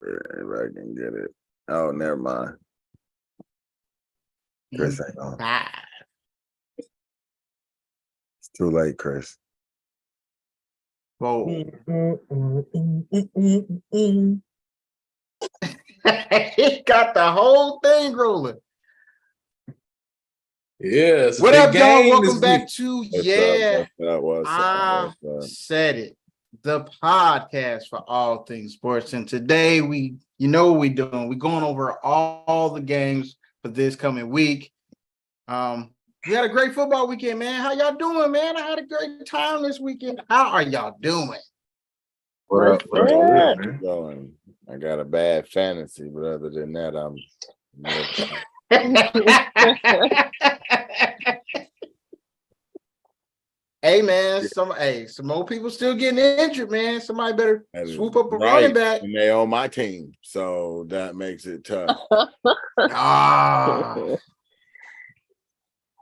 If I can get it. Oh, never mind. Chris ain't on. It's too late, Chris. Whoa. He got the whole thing rolling. Yes. What up, y'all? Welcome back to I said it. The podcast for all things sports. And today you know what we're doing. We're going over all the games for this coming week. We had a great football weekend, man. How y'all doing, man? I had a great time this weekend. How are y'all doing? What up? Good. Going. I got a bad fantasy, but other than that, I'm Hey man, some more people still getting injured, man. Somebody better swoop up a running back. And they on my team, so that makes it tough.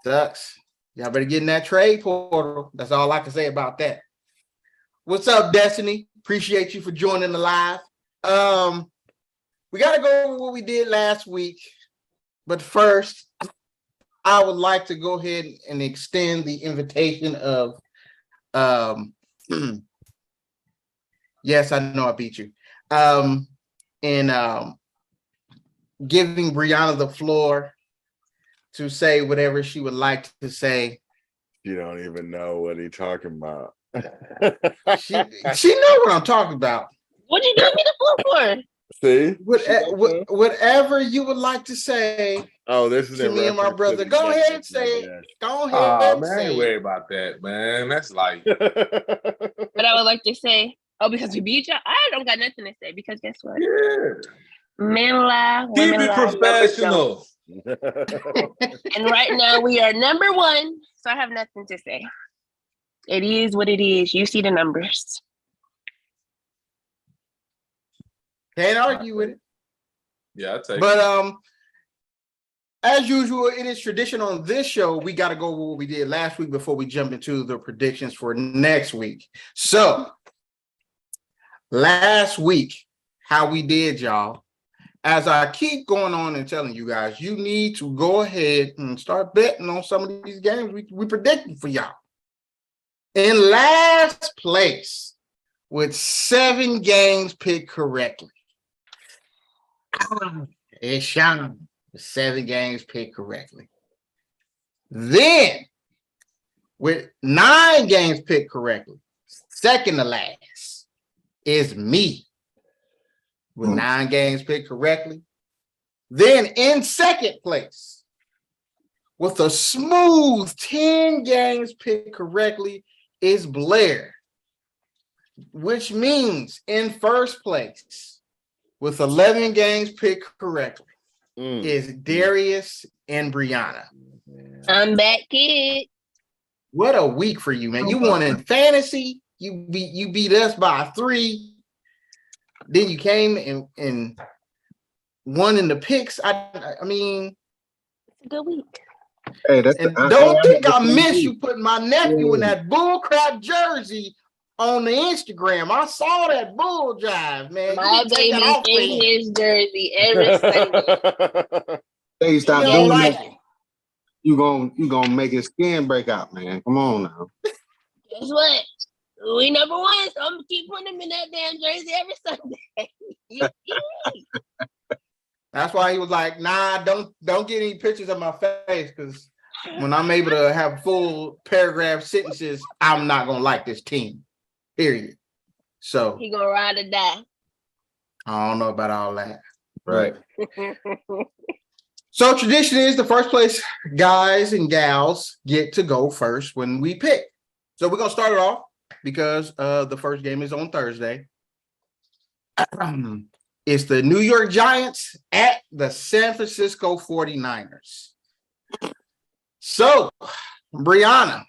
Sucks. Y'all better get in that trade portal. That's all I can say about that. What's up, Destiny? Appreciate you for joining the live. We got to go over what we did last week. But first, I would like to go ahead and extend the invitation of, yes, I know I beat you. Giving Brianna the floor to say whatever she would like to say. You don't even know what he's talking about. She know what I'm talking about. What you giving me the floor for? See? Whatever you would like to say. Oh, this is to me and my brother. Go ahead and say it. Go ahead. Oh man, I ain't worried about that, man. That's like But I would like to say, because we beat y'all, I don't got nothing to say because guess what? yeah. Men lie, women Keep it lie, professional. and right now we are number one, so I have nothing to say. It is what it is. You see the numbers. Can't argue with it. Yeah, I take but as usual, it is tradition on this show. We got to go over what we did last week before we jump into the predictions for next week. So, last week, how we did, y'all. As I keep going on and telling you guys, you need to go ahead and start betting on some of these games we predicted for y'all. In last place, with 7 games picked correctly, it's Sean. 7 games picked correctly. Then, with 9 games picked correctly, second to last is me with 9 games picked correctly. Then, in second place, with a smooth 10 games picked correctly, is Blair, which means in first place, with 11 games picked correctly, is Darius and Brianna. I'm back, kid. What a week for you, man. You won in fantasy. You beat us by 3. Then you came and won in the picks. I mean, it's a good week. Hey, don't think I miss you putting my nephew in that bullcrap jersey on the Instagram. I saw that bull jive, man. My baby's in his jersey every Sunday. Hey, stop You doing like that. You gonna make his skin break out, man. Come on now. Guess what? We number one, so I'm gonna keep putting him in that damn jersey every Sunday. That's why he was like, nah, don't get any pictures of my face, because when I'm able to have full paragraph sentences, I'm not gonna like this team. Period. So he gonna ride or die. I don't know about all that. Right. So tradition is the first place guys and gals get to go first when we pick. So we're gonna start it off because the first game is on Thursday. It's the New York Giants at the San Francisco 49ers. So, Brianna,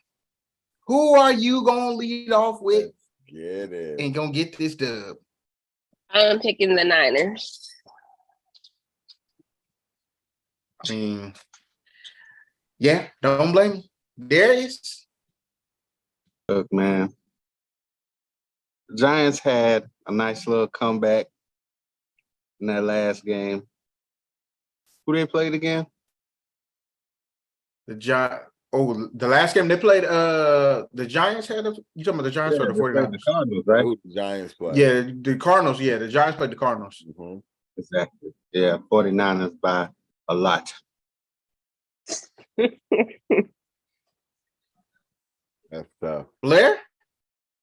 who are you gonna lead off with? Get it. And gonna get this dub? I am picking the Niners. I mean, yeah, don't blame me. Darius? Look, man. The Giants had a nice little comeback in that last game. Who they played again? The last game they played, the Giants had you talking about the Giants or the they played 49ers? the Cardinals, right? Who the Giants play? Yeah, the Cardinals. Yeah, the Giants played the Cardinals. Mhm. Exactly. Yeah, 49ers by a lot. That's tough. Blair?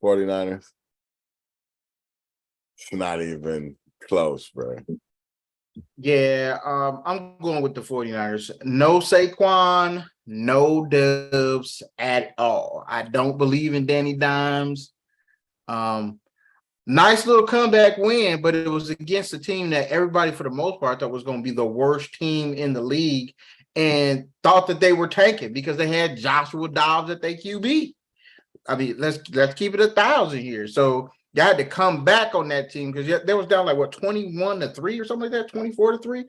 49ers. It's not even close, bro. Yeah, I'm going with the 49ers. No Saquon, no Dubs at all. I don't believe in Danny Dimes. Nice little comeback win, but it was against a team that everybody, for the most part, thought was going to be the worst team in the league and thought that they were tanking because they had Joshua Dobbs at their QB. I mean, let's keep it 1,000 here. So you had to come back on that team because they was down like 21-3 or something like that, 24-3.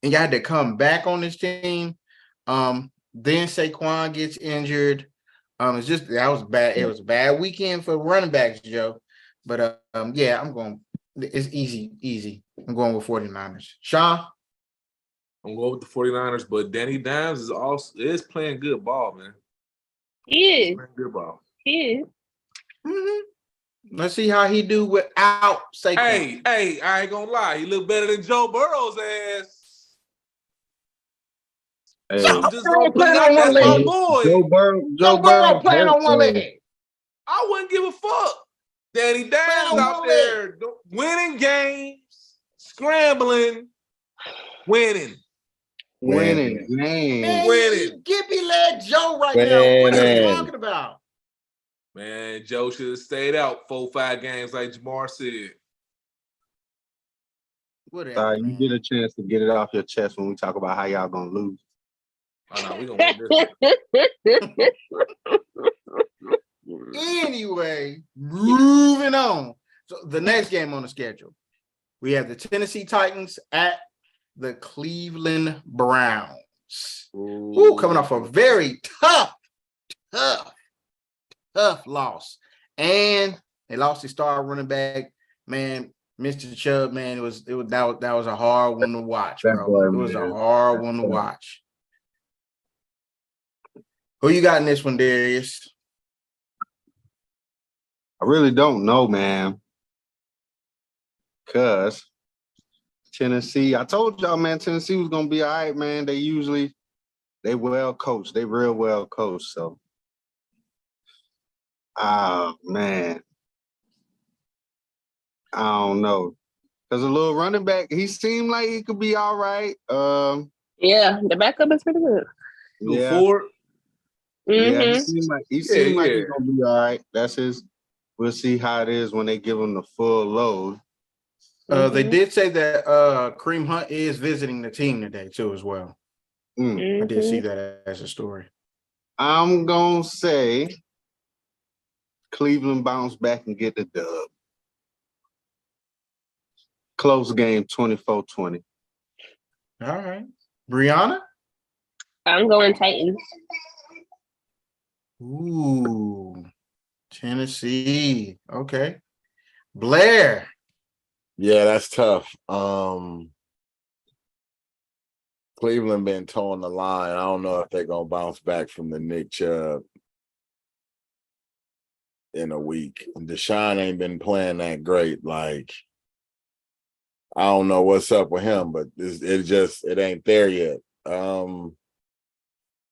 And you had to come back on this team. Then Saquon gets injured. It's just that was bad. It was a bad weekend for running backs, Joe. But yeah, I'm going. It's easy. I'm going with 49ers. Sean? I'm going with the 49ers, but Danny Dimes is playing good ball, man. He is. Playing good ball. He is. Mm-hmm. Let's see how he do without Saquon. Hey, I ain't gonna lie. He look better than Joe Burrow's ass. Hey, I'm just gonna put it Playing out. on That's one my leg. boy. Joe Burrow playing on one hurt, leg. I wouldn't give a fuck. Danny on Dimes one out there winning games, scrambling, winning. winning game. Man, Winning. Gippy led Joe right now. What are you talking about? Man, Joe should have stayed out 4-5 games like Jamar said. Whatever. You get a chance to get it off your chest when we talk about how y'all gonna lose. Oh, no, we gonna win this. Anyway, moving on. So the next game on the schedule, we have the Tennessee Titans at the Cleveland Browns. Ooh, coming off a very tough loss. And they lost their star running back. Man, Mr. Chubb, man, that was a hard one to watch, bro. It was a hard one to watch. Who you got in this one, Darius? I really don't know, man. Cause Tennessee, I told y'all, man, Tennessee was gonna be all right, man. They well coached. They real well coached. So, man, I don't know. Cause a little running back, he seemed like he could be all right. Yeah, the backup is pretty good. Yeah, Ford. yeah, he Mhm. seemed like he's gonna be all right. That's his. We'll see how it is when they give him the full load. They did say that Kareem Hunt is visiting the team today too, as well. I did see that as a story. I'm gonna say Cleveland bounce back and get the dub. Close game 24-20. All right. Brianna? I'm going Titans. Ooh. Tennessee. Okay. Blair. Yeah, that's tough. Cleveland been towing the line. I don't know if they're gonna bounce back from the Nick Chubb in a week. Deshaun ain't been playing that great. Like, I don't know what's up with him, but it ain't there yet. I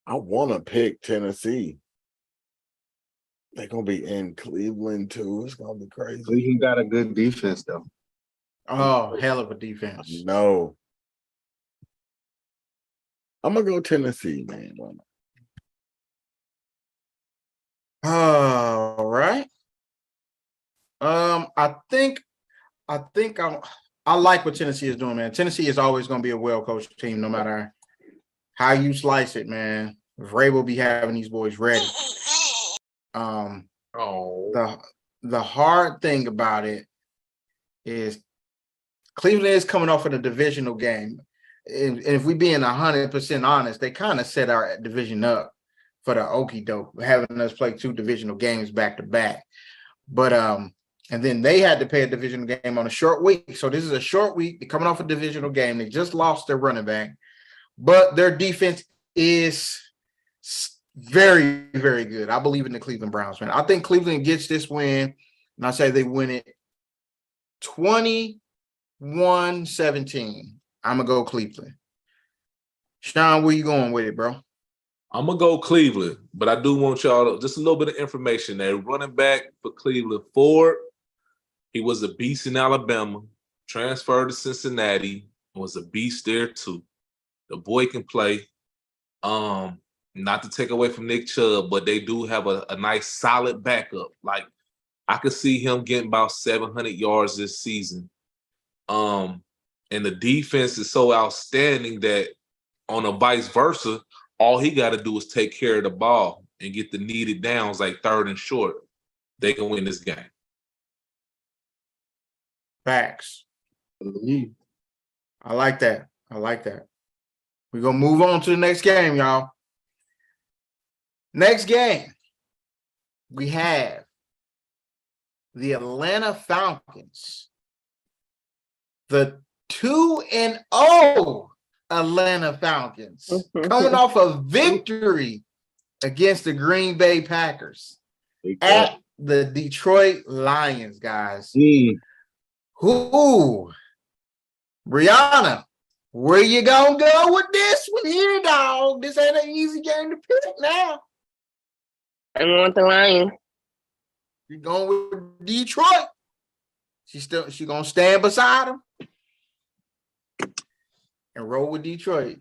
want to pick Tennessee. They're gonna be in Cleveland too. It's gonna be crazy. Cleveland got a good defense though. Oh, hell of a defense. No. I'm gonna go Tennessee, man. All right. I think I like what Tennessee is doing, man. Tennessee is always going to be a well-coached team, no matter how you slice it, man. Ray will be having these boys ready. The hard thing about it is Cleveland is coming off of a divisional game. And if we being 100% honest, they kind of set our division up for the okie doke, having us play 2 divisional games back to back. But And then they had to play a divisional game on a short week. So this is a short week. They're coming off a divisional game. They just lost their running back, but their defense is very, very good. I believe in the Cleveland Browns, man. I think Cleveland gets this win, and I say they win it 21-17. I'm going to go Cleveland. Sean, where you going with it, bro? I'm gonna go Cleveland, but I do want y'all just a little bit of information there. Running back for Cleveland, Ford, he was a beast in Alabama, transferred to Cincinnati, and was a beast there too. The boy can play. Not to take away from Nick Chubb, but they do have a nice solid backup. Like I could see him getting about 700 yards this season. And the defense is so outstanding that on a vice versa, all he got to do is take care of the ball and get the needed downs like third and short. They can win this game. Facts. I like that. I like that. We're going to move on to the next game, y'all. Next game, we have the Atlanta Falcons. The 2-0 Atlanta Falcons coming off a victory against the Green Bay Packers at the Detroit Lions, guys. Who? Brianna, where you gonna go with this one here, dog? This ain't an easy game to pick now. I'm going with the Lions. You're going with Detroit. She gonna stand beside him and roll with Detroit.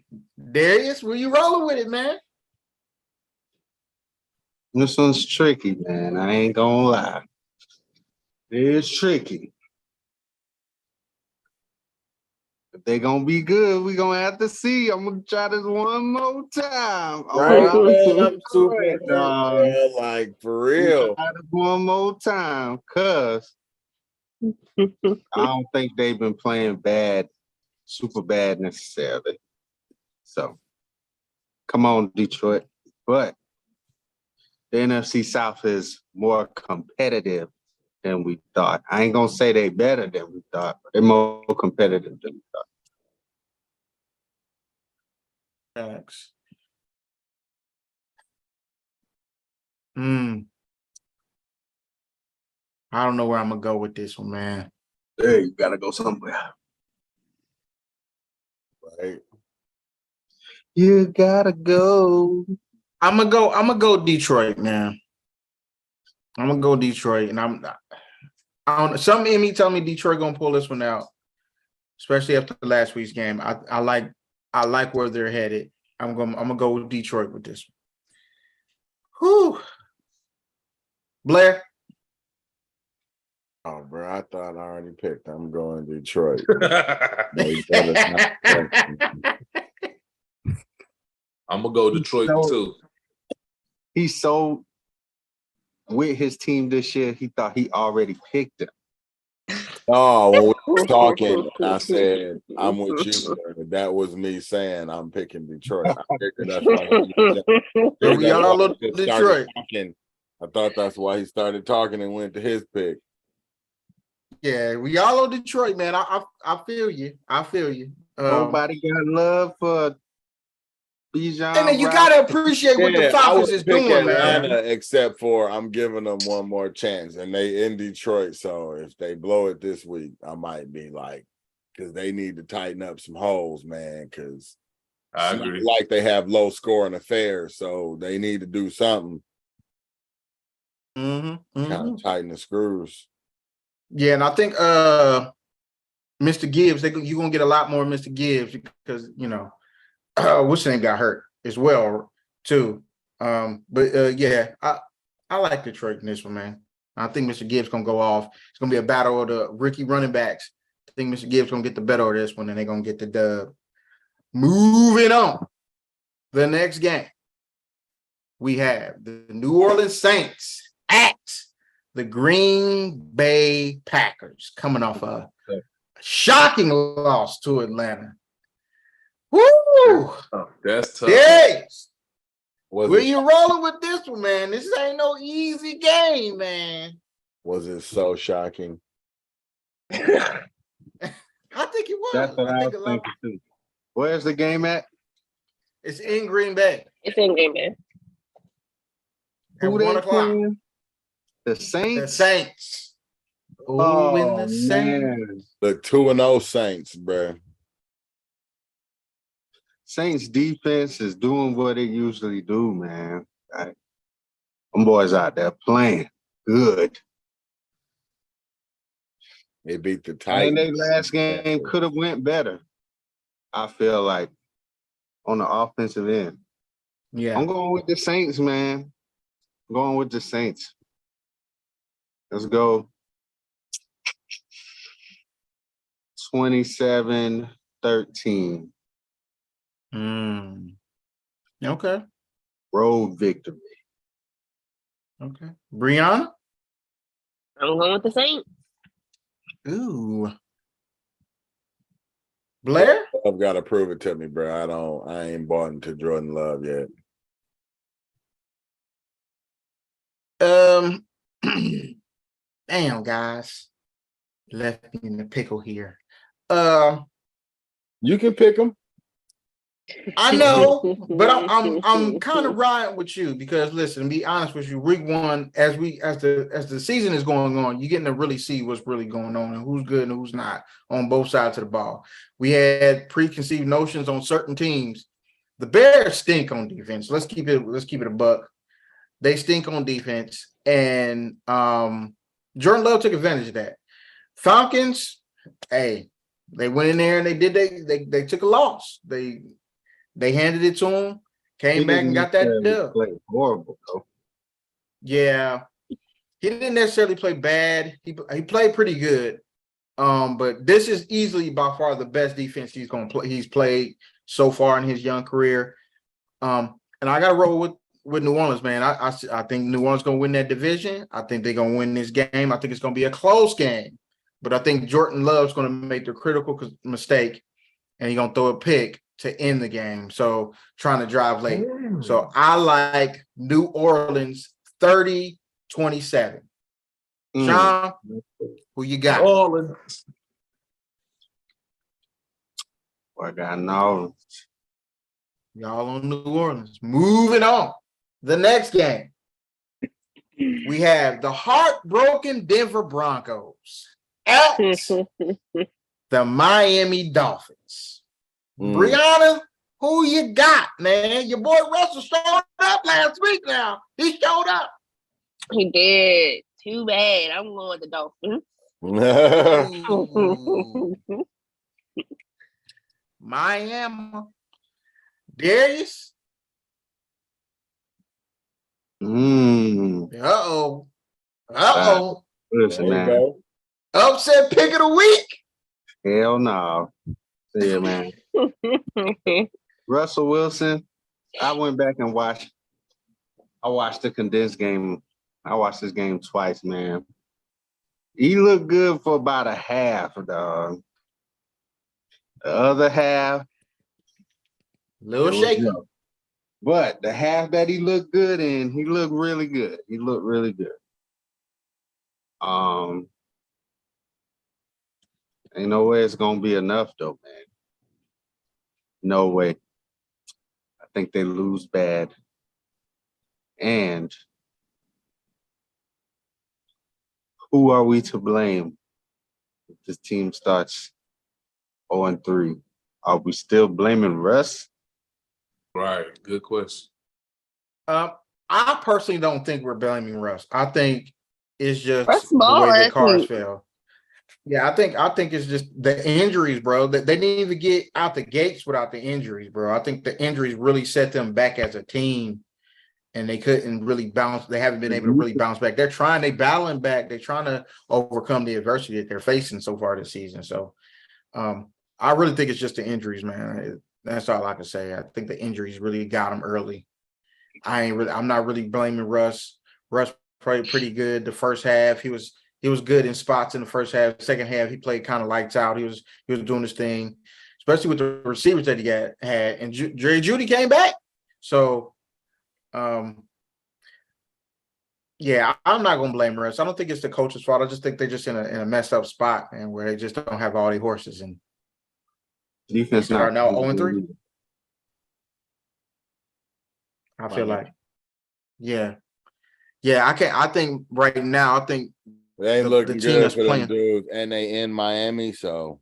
Darius, where you rolling with it, man? This one's tricky, man. I ain't gonna lie. It's tricky. If they gonna be good, we gonna have to see. I'm gonna try this one more time. Right, man, I'm super Right, man, like for real. Try this one more time, cause I don't think they've been playing bad, super bad necessarily. So, come on, Detroit. But the NFC South is more competitive than we thought. I ain't gonna say they better than we thought, but they're more competitive than we thought. Thanks. I don't know where I'm gonna go with this one, man. Hey, you gotta go somewhere. Right. You gotta go. I'm gonna go Detroit, man. I'm gonna go Detroit, and I don't. Some in me tell me Detroit gonna pull this one out, especially after last week's game. I like where they're headed. I'm gonna go with Detroit with this one. Whew. Blair. Oh, bro, I thought I already picked. I'm going Detroit. I'm gonna go Detroit too. He's so with his team this year, he thought he already picked it. Oh, when we were talking, I said, I'm with you. That was me saying I'm picking Detroit. I figured that's why We all look Detroit. I thought that's why he started talking and went to his pick. Yeah, we all on Detroit, man. I feel you. I feel you. Nobody got love for Bijan. And then you gotta appreciate what the Falcons is doing, Atlanta, man. except for I'm giving them one more chance, and they in Detroit. So if they blow it this week, I might be like, because they need to tighten up some holes, man. Because I it's agree. not like they have low scoring affairs, so they need to do something. Kind of tighten the screws. Yeah, and I think Mr. Gibbs, you're gonna get a lot more Mr. Gibbs because what's name got hurt as well too. Yeah, I like Detroit in this one, man. I think Mr. Gibbs gonna go off. It's gonna be a battle of the rookie running backs. I think Mr. Gibbs gonna get the better of this one, and they're gonna get the dub. Moving on, the next game we have the New Orleans Saints at the Green Bay Packers, coming off a shocking loss to Atlanta. Woo! Oh, that's tough. Yes. Was Where it- you rolling with this one, man? This ain't no easy game, man. Was it so shocking? I think it was. That's what I think was a lot- thinking too. Where's the game at? It's in Green Bay It's in Green Bay. at Who they 1 o'clock. playing? The The Saints. Saints. Oh, in the Saints. man. The 2-0 Saints, bruh. Saints defense is doing what it usually do, man. Right? Them boys out there playing good. They beat the And Titans. their last game could have went better. I feel like on the offensive end. Yeah. I'm going with the Saints, man. I'm going with the Saints. Let's go. 27-13. Okay. Road victory. Okay. Brianna? I'm going with the Saints. Ooh. Blair? I've got to prove it to me, bro. I ain't bought into Jordan Love yet. Damn, guys. Left me in the pickle here. You can pick him. I know, but I'm kind of riding with you because listen, to be honest with you, week one, as the season is going on, you're getting to really see what's really going on and who's good and who's not on both sides of the ball. We had preconceived notions on certain teams. The Bears stink on defense. Let's keep it a buck. They stink on defense, and Jordan Love took advantage of that. Falcons, hey, they went in there and they took a loss. They handed it to him, came back and got that dub. Played horrible though. Yeah, he didn't necessarily play bad. He played pretty good. But this is easily by far the best defense he's played so far in his young career. And I got to roll with New Orleans, man. I think New Orleans going to win that division. I think they're going to win this game. I think it's going to be a close game. But I think Jordan Love's going to make the critical mistake, and he's going to throw a pick to end the game. So trying to drive late. So I like New Orleans 30-27. Sean, who you got? Orleans. I got no. Y'all on New Orleans. Moving on. The next game. We have the heartbroken Denver Broncos at the Miami Dolphins. Brianna, who you got, man? Your boy Russell showed up last week now. He showed up. He did. Too bad. I'm going with the Dolphins. Ooh. Miami. Darius? Uh-oh. Listen, There you man. go. Upset pick of the week. Hell no. See ya, man. Russell Wilson. I went back and watched the condensed game. I watched this game twice, man. He looked good for about a half, dog. The other half, Little it was shaky. rough. But the half that he looked good in, he looked really good. He looked really good. Ain't no way it's gonna be enough though, man. No way. I think they lose bad. And who are we to blame if this team starts 0-3? Are we still blaming Russ? Right. Good question. I personally don't think we're blaming Russ. I think it's just Russ the ball way the last cards week. fell. Yeah, I think it's just the injuries, bro. That they didn't even get out the gates without the injuries, bro. I think the injuries really set them back as a team, and they couldn't really bounce. They haven't been able to really bounce back. They're battling back. They're trying to overcome the adversity that they're facing so far this season. So, I really think it's just the injuries, man. That's all I can say. I think the injuries really got them early. I'm not really blaming Russ. Russ played pretty good the first half. He was good in spots in the first half. Second half, he played kind of lights out. He was doing his thing, especially with the receivers that he had. And Jerry Jeudy came back. So, Yeah, I'm not gonna blame Russ. I don't think it's the coach's fault. I just think they're just in a messed up spot and where they just don't have all the horses. And Defense they are not. now 0-3. I feel Uh-huh. like, yeah, yeah. I think right now, I think They ain't the looking team good that's for them playing. dudes, and they in Miami, so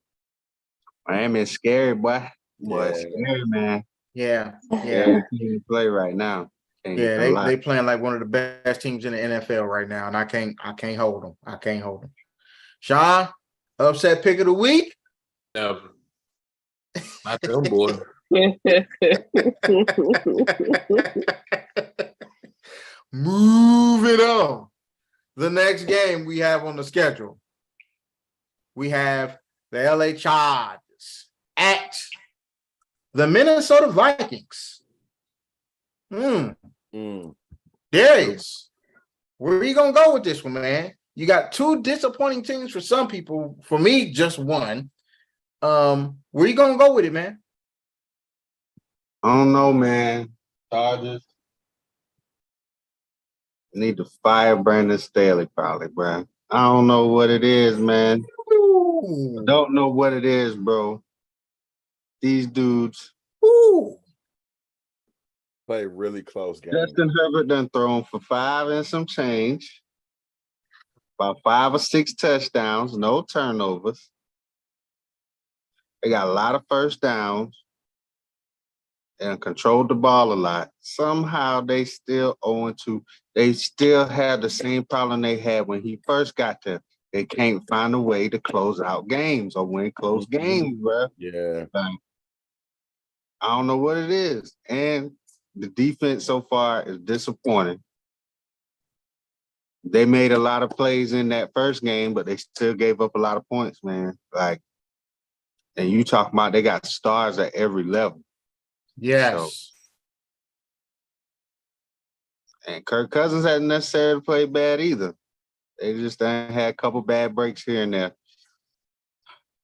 Miami is scary, boy. Boy, it's yeah. scary, man. Yeah, yeah, Scary team to play right now. Can't yeah. even lie. They playing like one of the best teams in the NFL right now, and I can't hold them. I can't hold them. Sean, upset pick of the week. Never. Not them, boy. Moving on. The next game we have on the schedule, we have the LA Chargers at the Minnesota Vikings. Darius, where are you gonna go with this one, man? You got two disappointing teams for some people. For me, just one. Where you gonna go with it, man? I don't know, man. Chargers need to fire Brandon Staley, probably, bro. I don't know what it is, man. Ooh. Don't know what it is, bro. These dudes. Ooh. Play really close game. Justin Herbert done thrown for 5 and some change. About 5 or 6 touchdowns, no turnovers. They got a lot of first downs and controlled the ball a lot. Somehow they still 0-2. They still have the same problem they had when he first got there. They can't find a way to close out games or win close games, bro. Yeah. I don't know what it is. And the defense so far is disappointing. They made a lot of plays in that first game, but they still gave up a lot of points, man. Like, and you talk about they got stars at every level. Yes. And Kirk Cousins hasn't necessarily played bad either. They just had a couple bad breaks here and there.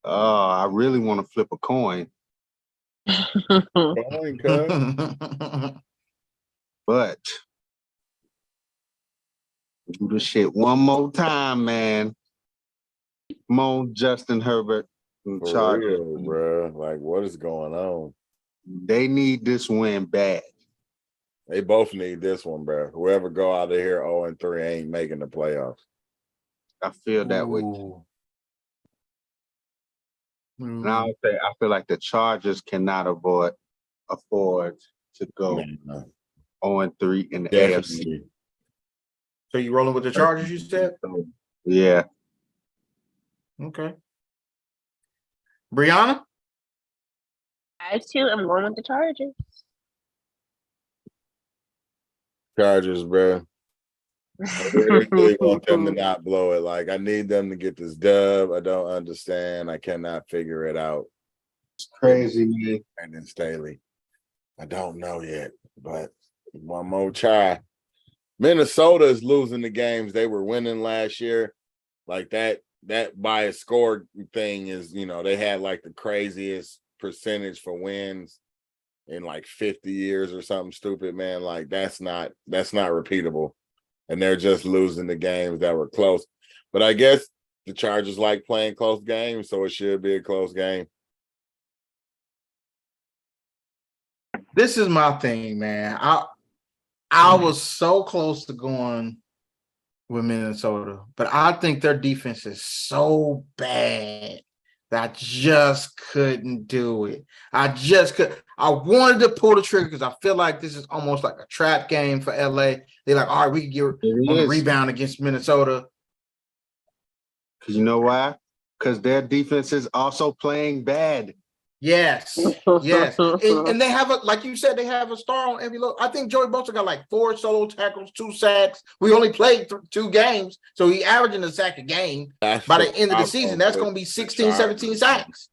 Oh, I really want to flip a coin, Going, cuz. but do the shit one more time, man. Come on, Justin Herbert and For Chargers. real, bro. Like, what is going on? They need this win bad. They both need this one, bro. Whoever go out of here 0-3 ain't making the playoffs. I feel that way. Ooh. And I feel like the Chargers cannot afford to go Man, 0-3 in the AFC. definitely. So you rolling with the Chargers, you said? Yeah. Okay. Brianna? I too am going with the Chargers. Chargers, bro. I really want them to not blow it. Like, I need them to get this dub. I don't understand. I cannot figure it out. It's crazy, man. Brandon Staley. I don't know yet, but one more try. Minnesota is losing the games they were winning last year. Like that by a score thing is, they had like the craziest percentage for wins in like 50 years or something stupid, man. Like that's not repeatable. And they're just losing the games that were close. But I guess the Chargers like playing close games, so it should be a close game. This is my thing, man. I was so close to going with Minnesota, but I think their defense is so bad that I just couldn't do it. I wanted to pull the trigger because I feel like this is almost like a trap game for LA. They're like, all right, we can get on the rebound against Minnesota. Because you know why? Because their defense is also playing bad. Yes, yes. And they have like you said, they have a star on every look. I think Joey Bosa got like 4 solo tackles, 2 sacks. We only played 2 games, so he averaging a sack a game. By the end of the season, that's going to be 16, 17 sacks.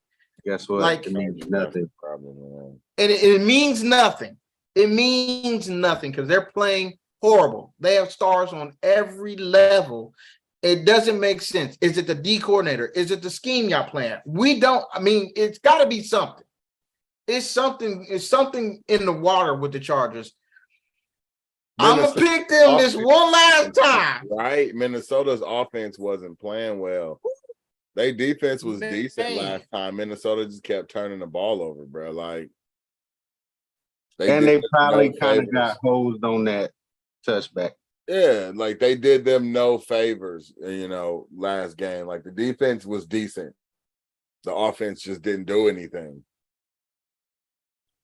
Guess what? Like, it means nothing. And it means nothing. It means nothing because they're playing horrible. They have stars on every level. It doesn't make sense. Is it the D coordinator? Is it the scheme y'all playing? It's got to be something. It's something in the water with the Chargers. I'm gonna pick them this one last time. Right? Minnesota's offense wasn't playing well. Their defense was decent Man. last time. Minnesota just kept turning the ball over, bro. Like, And did they them probably no kind of favors. got hosed on that touchback. Yeah, like they did them no favors, last game. Like the defense was decent. The offense just didn't do anything.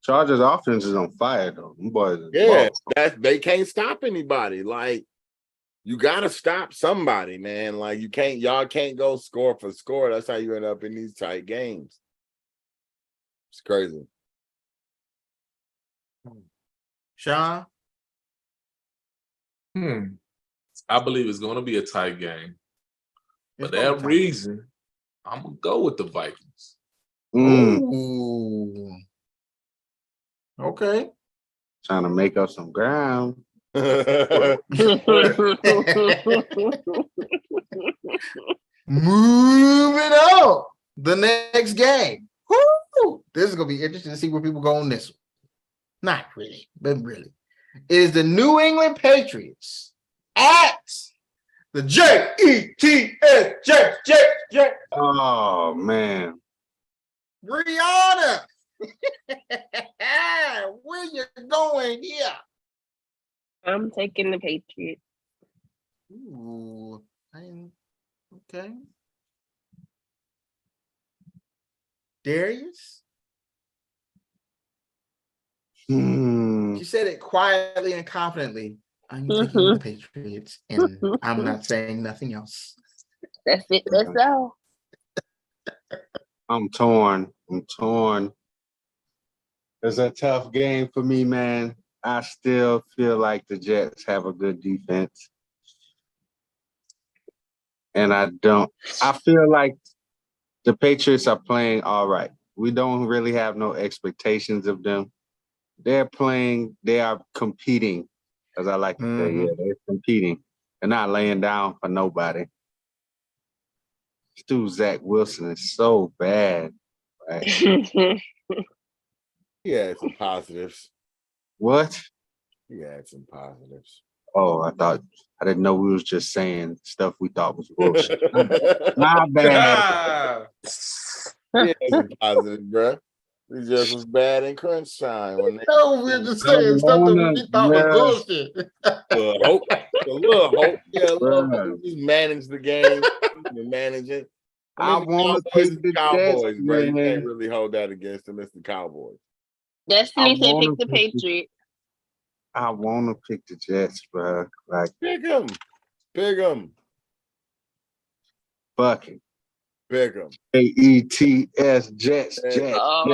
Chargers offense is on fire though. Them boys is Yeah, balling. they can't stop anybody. Like, you gotta stop somebody, man. Like y'all can't go score for score. That's how you end up in these tight games. It's crazy. Sean, I believe it's going to be a tight game. For it's gonna that be tight. reason, I'm going to go with the Vikings. Ooh. Okay. Trying to make up some ground. Moving on. The next game. Woo! This is gonna be interesting to see where people go on this one. Not really, but really. It is the New England Patriots at the Jets. Jets. Oh man. Brianna. Where you going here? I'm taking the Patriots. Ooh, okay. Darius? She said it quietly and confidently. I'm taking the Patriots, and I'm not saying nothing else. That's it. That's all. I'm torn. It's a tough game for me, man. I still feel like the Jets have a good defense. And I feel like the Patriots are playing all right. We don't really have no expectations of them. They are competing, as I like to say. Yeah, they're competing. They're not laying down for nobody. This dude, Zach Wilson, is so bad. Right? He had some positives. What? He had some positives. Oh, I didn't know we was just saying stuff we thought was bullshit. My bad. He had some positives, bro. He just was bad in crunch time. No, we're just saying stuff that we thought was bullshit. A little hope. Yeah, a little hope. Just manage the game. Manage it. I want to pick the Cowboys, Jets, bro. You man. can't really hold that against them. It's the Cowboys. Destiny said wanna pick the pick Patriots. I want to pick the Jets, bro. Like, Pick them. Pick them. fuck it. Pick them. Jets, Jets. Oh,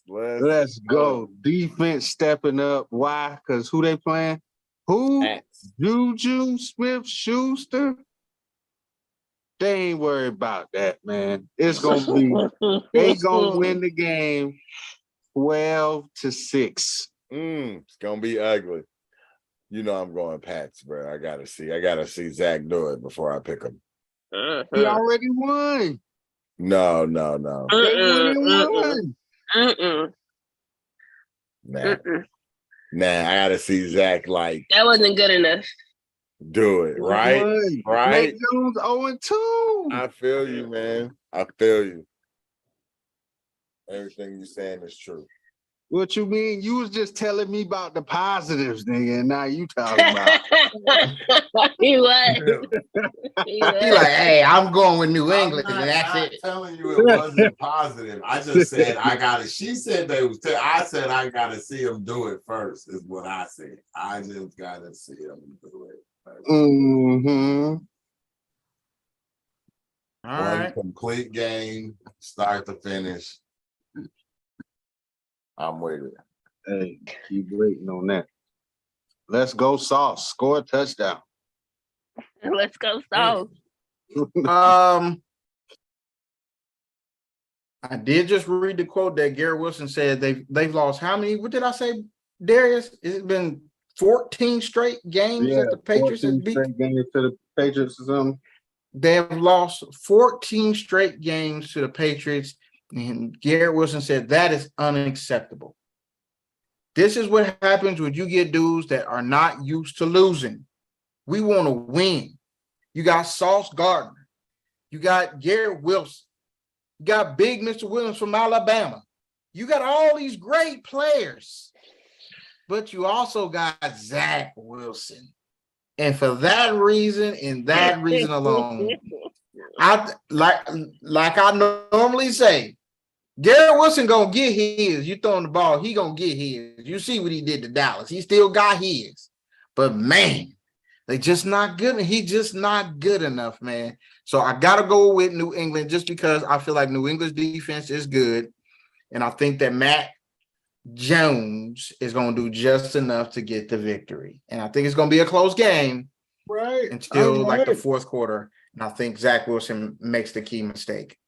Lord. Let's go. Defense stepping up. Why? Because who they playing? Who? Juju Smith-Schuster? They ain't worried about that, man. It's going to be, they going to win the game 12-6. It's going to be ugly. You know I'm going Pats, bro. I got to see Zach do it before I pick him. He already won. No. They won. Nah, I gotta see Zach like that wasn't good enough. Do it, right? Right. Mac Jones 0-2. I feel you, man. I feel you. Everything you're saying is true. What you mean? You was just telling me about the positives, nigga, and now you talking about. He was. He like, hey, I'm going with New England, and that's it. I'm telling you it wasn't positive. I just said I got it. She said they was. I said I got to see him do it first. Is what I said. I just got to see him do it first. All One right. complete game, start to finish. I'm with it. Hey, keep waiting on that. Let's go, Sauce. Score a touchdown. Let's go, Sauce. I did just read the quote that Garrett Wilson said they've lost how many? What did I say, Darius? It's been 14 straight games that the Patriots have beat. Straight games to the Patriots or something. They have lost 14 straight games to the Patriots. And Garrett Wilson said that is unacceptable. This is what happens when you get dudes that are not used to losing. We want to win. You got Sauce Gardner. You got Garrett Wilson. You got Big Mr. Williams from Alabama. You got all these great players. But you also got Zach Wilson. And for that reason and that reason alone, I like I normally say, Garrett Wilson gonna get his. You throwing the ball, he gonna get his. You see what he did to Dallas. He still got his. But man, they just not good. He just not good enough, man. So I gotta go with New England just because I feel like New England's defense is good. And I think that Matt Jones is going to do just enough to get the victory. And I think it's going to be a close game until like the fourth quarter. And I think Zach Wilson makes the key mistake.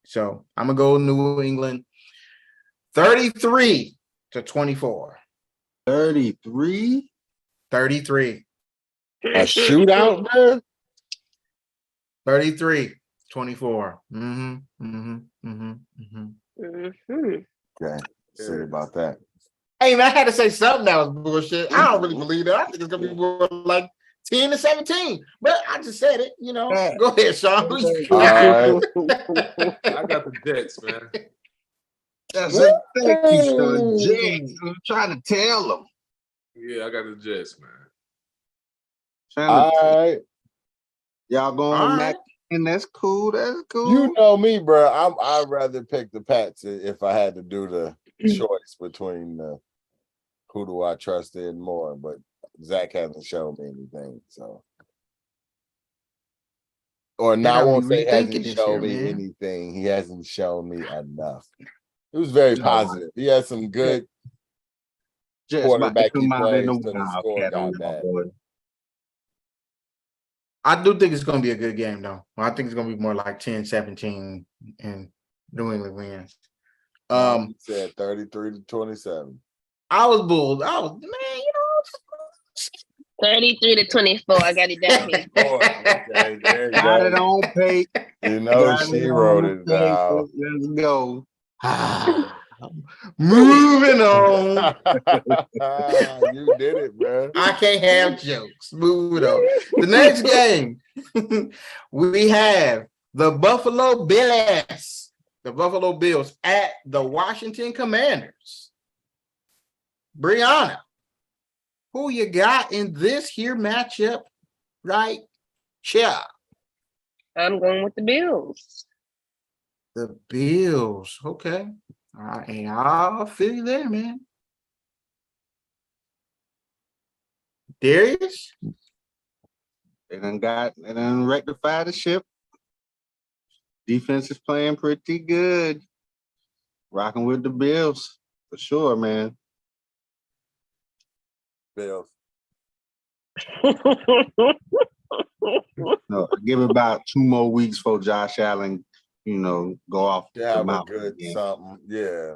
So I'm going to go New England 33-24. 33? 33. A shootout, man. 33-24. Okay. See about that. Hey, man, I had to say something that was bullshit. I don't really believe that. I think it's going to be more like 10-17. But I just said it, you know. Go ahead, Sean. All right. I got the Jets, man. That's a thank you, son. Jets. I'm trying to tell them. Yeah, I got the Jets, man. Trying to All right. y'all going All with right. Mac, and that's cool. That's cool. You know me, bro. I'd rather pick the Pats if I had to do the choice between who do I trust in more. But Zach hasn't shown me anything, so. Or now I won't say hasn't shown me anything. He hasn't shown me enough. It was very positive. He had some good Just quarterback come out in plays the to the score Wildcat got on bad. board. I do think it's going to be a good game, though. I think it's going to be more like 10-17 and New England wins. He said 33-27. I was bulled. I was, man, you know. 33-24. I got it down here. Okay, there you Got go. it on paper. You know Got she it wrote on it paper. down. Let's go. Moving on. You did it, bro. I can't have jokes. Moving on. The next game, we have the Buffalo Bills. The Buffalo Bills at the Washington Commanders. Brianna, who you got in this here matchup right here? I'm going with the Bills. The Bills. Okay. All right. And I'll feel you there, man. Darius? They done rectified the ship. Defense is playing pretty good. Rocking with the Bills for sure, man. Bills. No, give it about 2 more weeks for Josh Allen, go off To the have a mountain good again. something. Yeah.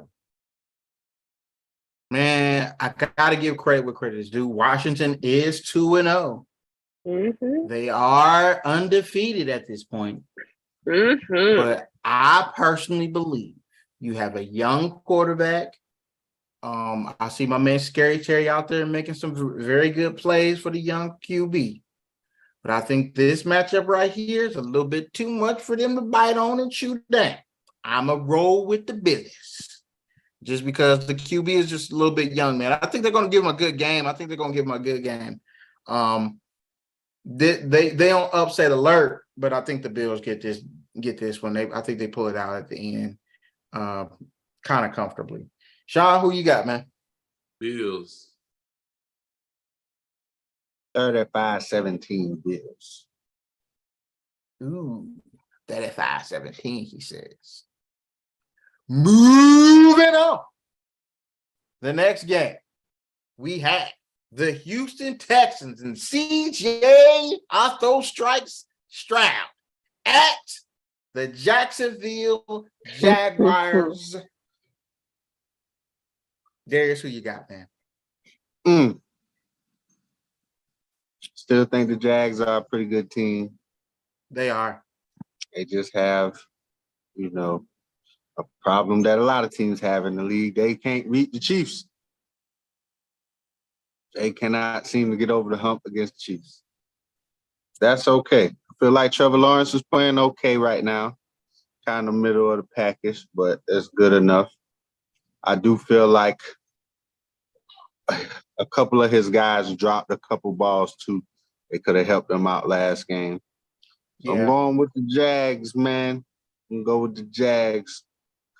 Man, I gotta give credit where credit is due. Washington is 2-0. They are undefeated at this point. But I personally believe you have a young quarterback. I see my man Scary Terry out there making some very good plays for the young QB. But I think this matchup right here is a little bit too much for them to bite on and shoot down. I'm a roll with the Bills. Just because the QB is just a little bit young, man. I think they're going to give him a good game. They don't upset alert, but I think the Bills get this one. I think they pull it out at the end kind of comfortably. Sean, who you got, man? Bills. 35-17 Bills. Ooh, 35-17, he says. Moving on. The next game, we have the Houston Texans and CJ Otho strikes Stroud at the Jacksonville Jaguars. Darius, who you got, man? Still think the Jags are a pretty good team. They are. They just have, a problem that a lot of teams have in the league. They can't beat the Chiefs. They cannot seem to get over the hump against the Chiefs. That's okay. I feel like Trevor Lawrence is playing okay right now. Kind of middle of the package, but it's good enough. I do feel like a couple of his guys dropped a couple balls too. They could have helped them out last game. So I'm going with the Jags, man. I'm gonna go with the Jags.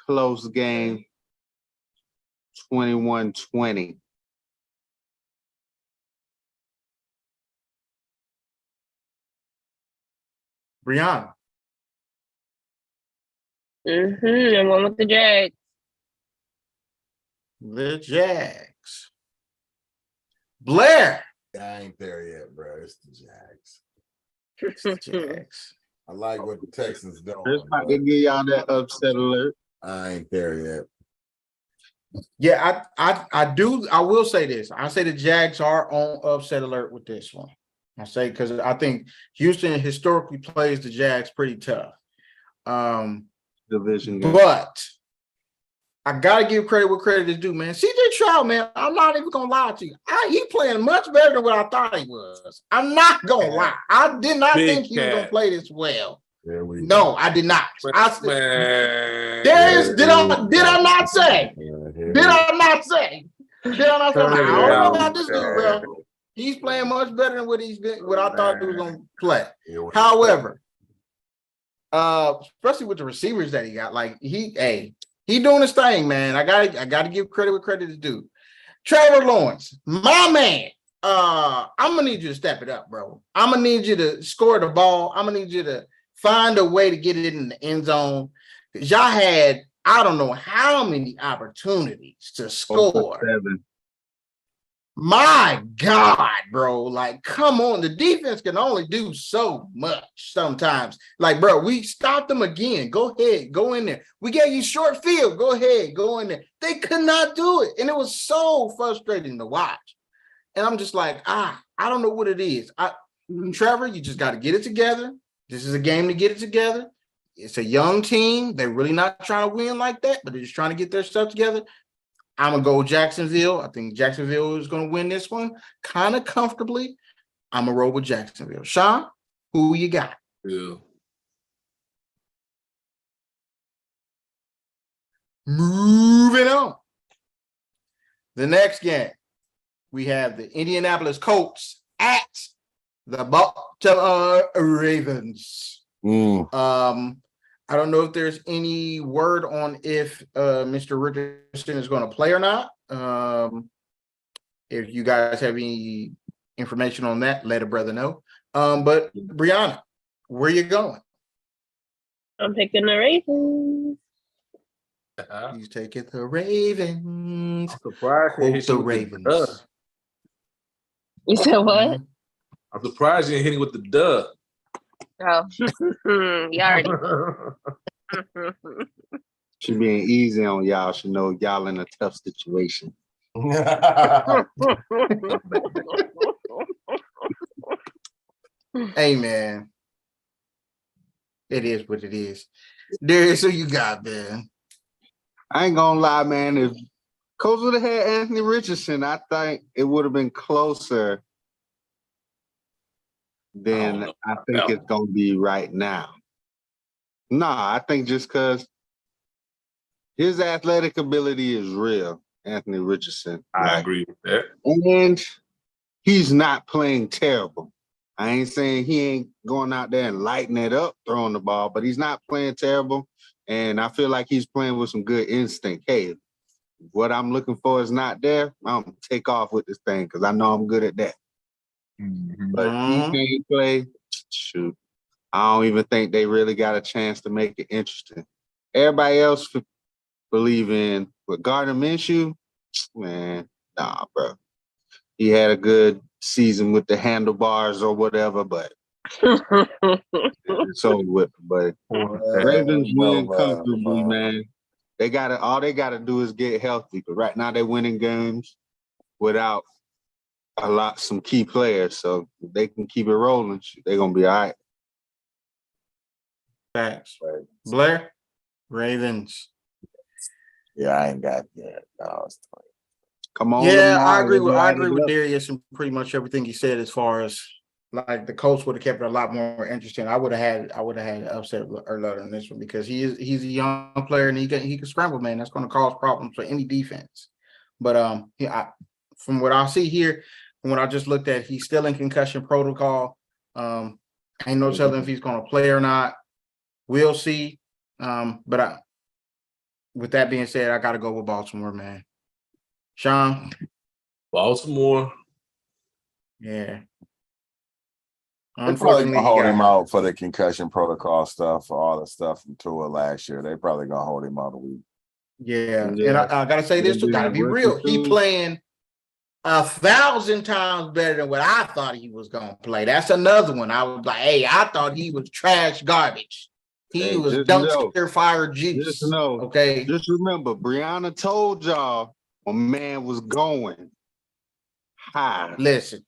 Close game. 21-20. Brianna. I'm going with the Jags. The Jags. Blair. I ain't there yet, bro. It's the Jags. It's the Jags. I like what the Texans doing. Chris about to give y'all that upset alert. I ain't there yet. Yeah, I do. I will say this. I say the Jags are on upset alert with this one. I say because I think Houston historically plays the Jags pretty tough. Division game. But I gotta give credit where credit is due, man. CJ Stroud, man, I'm not even gonna lie to you. He playing much better than what I thought he was. I'm not gonna lie. I did not think he was gonna play this well. No, I did not. Man. Did I not say? Did I not say? I don't know about this dude, bro. He's playing much better than what I thought he was gonna play. However, especially with the receivers that he got, like he doing his thing, man. I gotta give credit where credit is due. Trevor Lawrence, my man. I'm gonna need you to step it up, bro. I'm gonna need you to score the ball. I'm gonna need you to find a way to get it in the end zone. Because y'all had, I don't know how many opportunities to score. My God, bro. Like, come on. The defense can only do so much sometimes. Like, bro, we stopped them again. Go ahead. Go in there. We gave you short field. Go ahead. Go in there. They could not do it. And it was so frustrating to watch. And I'm just like, I don't know what it is. Trevor, you just got to get it together. This is a game to get it together. It's a young team. They're really not trying to win like that, but they're just trying to get their stuff together. I'm going to go Jacksonville. I think Jacksonville is going to win this one kind of comfortably. I'm going to roll with Jacksonville. Sean, who you got? Yeah. Moving on. The next game, we have the Indianapolis Colts at the Baltimore Ravens. I don't know if there's any word on if Mr. Richardson is going to play or not. If you guys have any information on that, let a brother know. But Brianna, where you going? I'm picking the Ravens. He's taking the Ravens. I'm surprised he Quote hit the you with Ravens. You said what? I'm surprised you didn't hit it with the duh. Oh, you already. She being easy on y'all. She know y'all in a tough situation. Hey, man. It is what it is. Darius, who you got, man? I ain't gonna lie, man. If Coach would have had Anthony Richardson, I think it would have been closer than I think it's gonna be right now. Nah, I think just because his athletic ability is real, Anthony Richardson. I agree with that. And he's not playing terrible. I ain't saying he ain't going out there and lighting it up, throwing the ball, but he's not playing terrible. And I feel like he's playing with some good instinct. Hey, what I'm looking for is not there. I'm going to take off with this thing because I know I'm good at that. But he can't play. Shoot. I don't even think they really got a chance to make it interesting. Everybody else believe in with Gardner Minshew, man, nah, bro. He had a good season with the handlebars or whatever, but it's over with. But Ravens win comfortably, man. All they gotta do is get healthy. But right now they're winning games without some key players. So if they can keep it rolling, they're gonna be all right. Thanks. Blair, Ravens. Yeah, I ain't got that. No, Come on, Yeah, Lamar, I agree let's with light it up. Darius and pretty much everything he said as far as like the Colts would have kept it a lot more interesting. I would have had an upset alert on this one because he's a young player and he can scramble, man. That's going to cause problems for any defense. But from what I see here, from what I just looked at, he's still in concussion protocol. Ain't no telling if he's going to play or not. We'll see. With that being said, I got to go with Baltimore, man. Sean? Baltimore. Yeah. They probably Unfortunately, gonna he hold got him hurt. out for the concussion protocol stuff, all the stuff from Tua last year. They probably gonna hold him out a week. Yeah. And Yeah. I gotta say this too, gotta be real. He playing 1,000 times better than what I thought he was gonna play. That's another one. I was like, hey, I thought he was trash garbage. He was dumpster fire juice. Just know, Okay. just remember, Brianna told y'all a man was going high. Listen.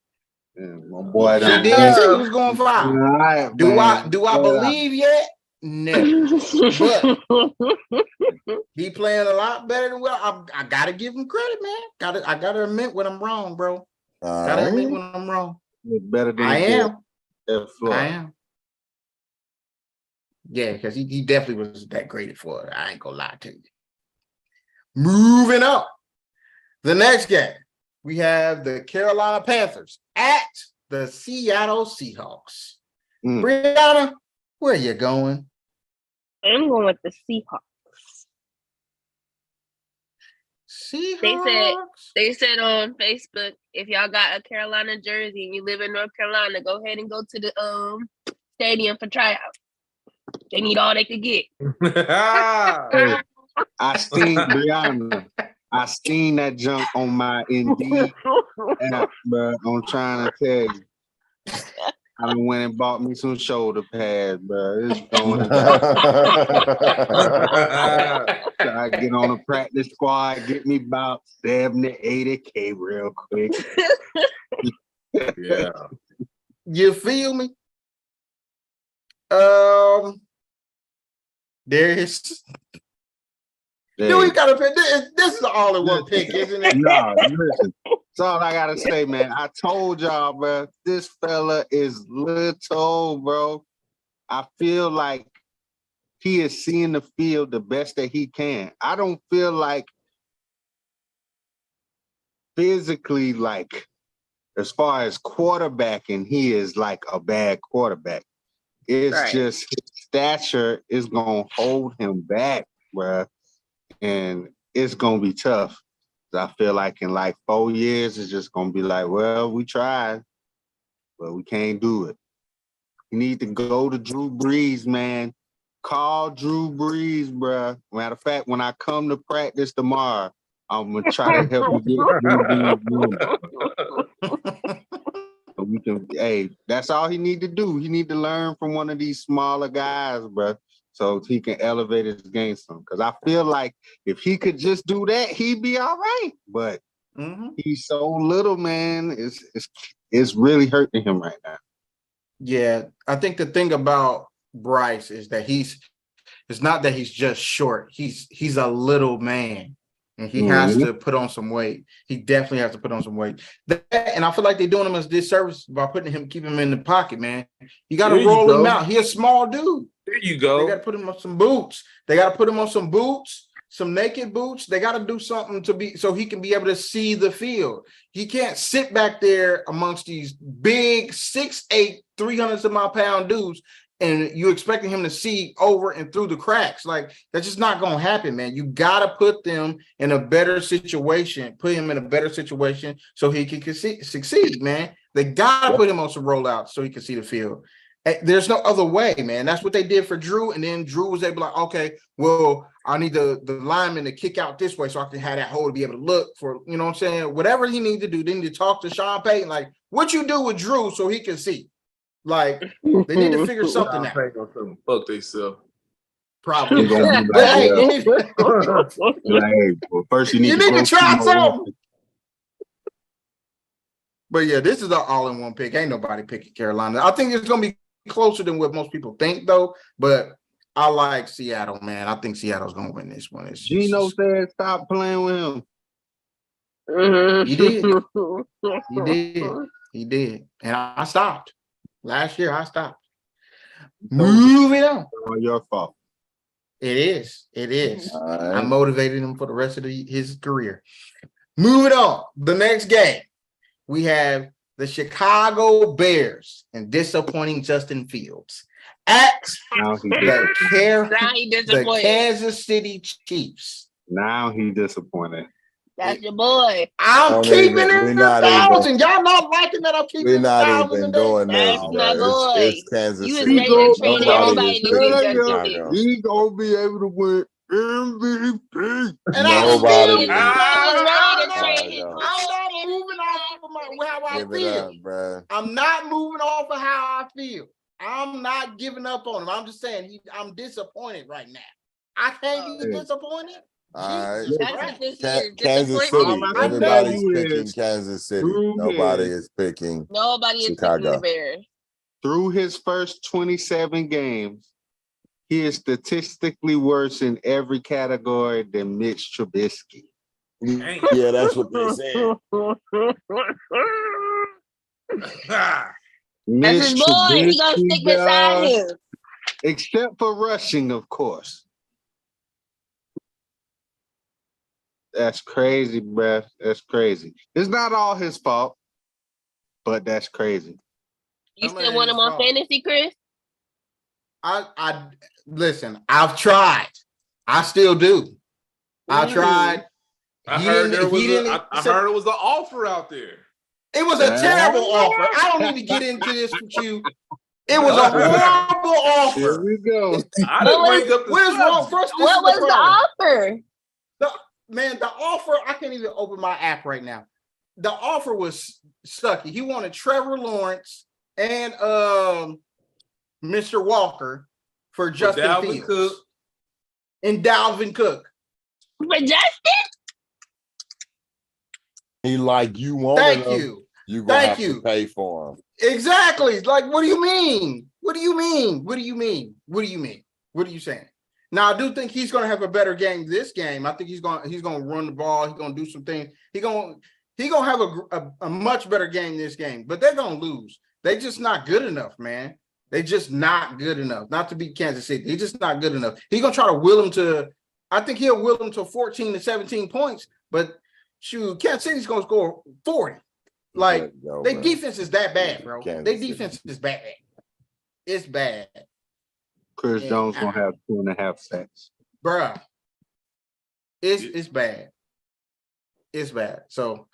My boy, She did say he was going fire. Right, Do man. I believe yet? No. But he playing a lot better than what I gotta give him credit, man. I gotta admit when I'm wrong, bro. Gotta admit when I'm wrong. Better than I am. Florida. I am. Yeah, because he definitely was that great at Florida. I ain't gonna lie to you. Moving up. The next game, we have the Carolina Panthers at the Seattle Seahawks. Brianna, where you going? I'm going with the Seahawks. Seahawks. They said on Facebook, if y'all got a Carolina jersey and you live in North Carolina, go ahead and go to the stadium for tryout. They need all they could get. Hey, I seen Brianna. I seen that junk on my Indeed app, but I'm trying to tell you. I done went and bought me some shoulder pads, bro. It's going down. I get on a practice squad, get me about 70, 80K real quick. Yeah. You feel me? There's we gotta pick this is all in one pick, isn't it? No, listen. That's all I gotta say, man. I told y'all, bro, this fella is little, bro. I feel like he is seeing the field the best that he can. I don't feel like physically, like as far as quarterbacking, he is like a bad quarterback. It's just his stature is gonna hold him back, bro. And it's gonna be tough. I feel like in like 4 years, it's just gonna be like, well, we tried, but we can't do it. You need to go to Drew Brees, man. Call Drew Brees, bro. Matter of fact, when I come to practice tomorrow, I'm gonna try to help you get Drew Brees. So we can. Hey, that's all he need to do. He need to learn from one of these smaller guys, bro. So he can elevate his game some. Because I feel like if he could just do that, he'd be all right. But he's so little, man. It's really hurting him right now. Yeah, I think the thing about Bryce is that it's not that he's just short. He's a little man. And he has to put on some weight. He definitely has to put on some weight. And I feel like they're doing him a disservice by keeping him in the pocket, man. You got to roll him out. He's a small dude. There you go. They got to put him on some boots. Some naked boots. They got to do something so he can be able to see the field. He can't sit back there amongst these big 6'8", 300-some-odd-pound dudes, and you expecting him to see over and through the cracks. Like, that's just not going to happen, man. You got to put them in a better situation, so he can succeed, man. They got to put him on some rollouts so he can see the field. There's no other way, man. That's what they did for Drew, and then Drew was able to, like, okay, well, I need the lineman to kick out this way so I can have that hole to be able to look for, you know what I'm saying? Whatever he needs to do, they need to talk to Sean Payton, like, what you do with Drew so he can see. Like, they need to figure something out. Fuck themselves. Probably. Like, But hey, well, first you need to try something. But yeah, this is an all-in-one pick. Ain't nobody picking Carolina. I think it's gonna be closer than what most people think, though. But I like Seattle, man. I think Seattle's gonna win this one. Gino said stop playing with him. He did. He did. He did. And I stopped. Last year, I stopped. Moving on. All your fault. It is. It is. All I right. motivated him for the rest of his career. Moving on. The next game, we have the Chicago Bears and disappointing Justin Fields at Now he Now he the disappointed. Kansas City Chiefs. Now he disappointed. That's your boy. I'm Don't keeping even- it we in not the even- thousand. Y'all not liking that I'm keeping it We're in the not thousand even today? doing this, That's bro. my boy. It's Kansas You was City. ready to trade Nobody everybody is to get picking Justin Chicago. Fields. He gonna be able to win MVP. And I was Nobody still is- was ready to I'm trade his not- I'm not moving off of how I Give it feel. up, bro. I'm not moving off of how I feel. I'm not giving up on him. I'm just saying I'm disappointed right now. I can't be Hey. disappointed. All right. Jesus That's Christ. what this Ka- is. Kansas City. All I Disappointment. can Everybody's tell you picking is Kansas City. through Nobody his- is picking. Nobody is picking Chicago. the Bears. Through his first 27 games, he is statistically worse in every category than Mitch Trubisky. Yeah, that's what they said. That's Mitch his boy. He gonna stick beside him. Except for rushing, of course. That's crazy, bruh. That's crazy. It's not all his fault, but that's crazy. You How still many want is him on fault? fantasy, Chris? I listen, I've tried. I still do. I tried. I He heard didn't- there was he didn't I accept- heard it was an offer out there. It was a terrible offer. I don't need to get into this with you. It was a horrible Here offer. we go. I didn't bring up the What is wrong? subject. First, this What is was the the problem. offer? Man, the offer, I can't even open my app right now. The offer was sucky. He wanted Trevor Lawrence and Mr. Walker for Justin Dalvin Fields. Cook. And Dalvin Cook. For Justin? He like you wanted Thank him. you. You gonna Thank have you. to pay for him. Exactly. Like, what do you mean? What do you mean? What do you mean? What do you mean? What are you saying? Now, I do think he's going to have a better game this game. I think he's going to run the ball. He's going to do some things. He's going to have a much better game this game. But they're going to lose. They're just not good enough, man. They're just not good enough. Not to beat Kansas City. They're just not good enough. He's going to try to will them to. I think he'll will them to 14 to 17 points. But shoot, Kansas City's going to score 40. Like, Yo, their bro. defense is that bad, bro. Kansas Their City. defense is bad. It's bad, Chris Yeah. Jones gonna have 2.5 sacks. bruh. It's bad. It's bad. So,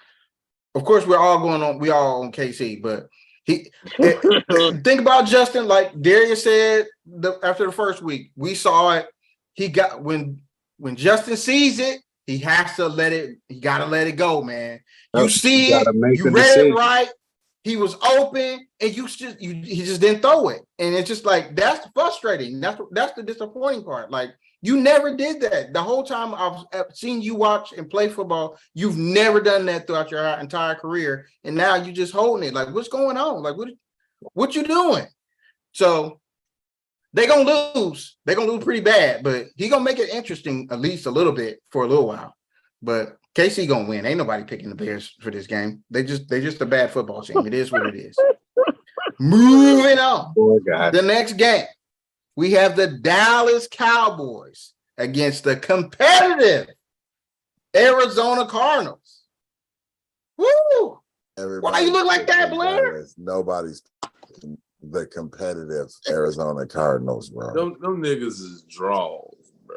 of course, we all on KC, but think about Justin. Like Darius said, after the first week, we saw it. He got when Justin sees it, he has to let it. He got to let it go, man. You Yep, see you it. gotta make You the read decision. it right. He was open, and he just didn't throw it, and it's just like that's frustrating. That's the disappointing part. Like you never did that the whole time I've seen you watch and play football. You've never done that throughout your entire career, and now you just holding it. Like what's going on? Like what you doing? So they're gonna lose. They're gonna lose pretty bad, but he gonna make it interesting at least a little bit for a little while. But KC gonna win. Ain't nobody picking the Bears for this game. They just a bad football team. It is what it is. Moving on. Boy, God. The next game, we have the Dallas Cowboys against the competitive Arizona Cardinals. Woo! Why you look like that, picking Blair? Dallas. Nobody's picking the competitive Arizona Cardinals, bro. Them niggas is draws, bro.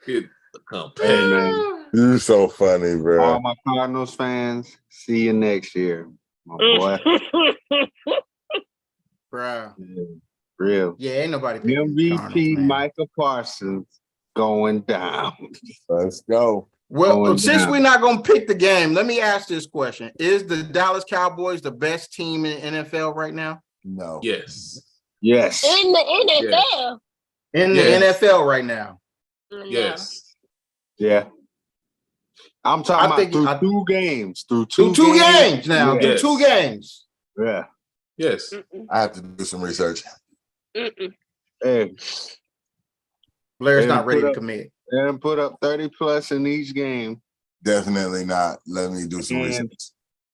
Get the competitive. man. You so funny, bro. All my Cardinals fans, see you next year, my boy. Bruh. Yeah, real. Yeah, ain't nobody picking the Cardinals, MVP man. Micah Parsons going down. Let's go. Well, Going since down. we're not going to pick the game, let me ask this question. Is the Dallas Cowboys the best team in the NFL right now? No. Yes. Yes. In the NFL. In Yes. the NFL right now. No. Yes. Yeah. I'm talking I think- about through 2 games. Through Through two games now. Yeah. Through Yes. 2 games. Yeah. Yes. I have to do some research. Mm-mm. Hey, Blair's They not ready to put up- commit. They done put up 30 plus in each game. Definitely not. Let me do some And research.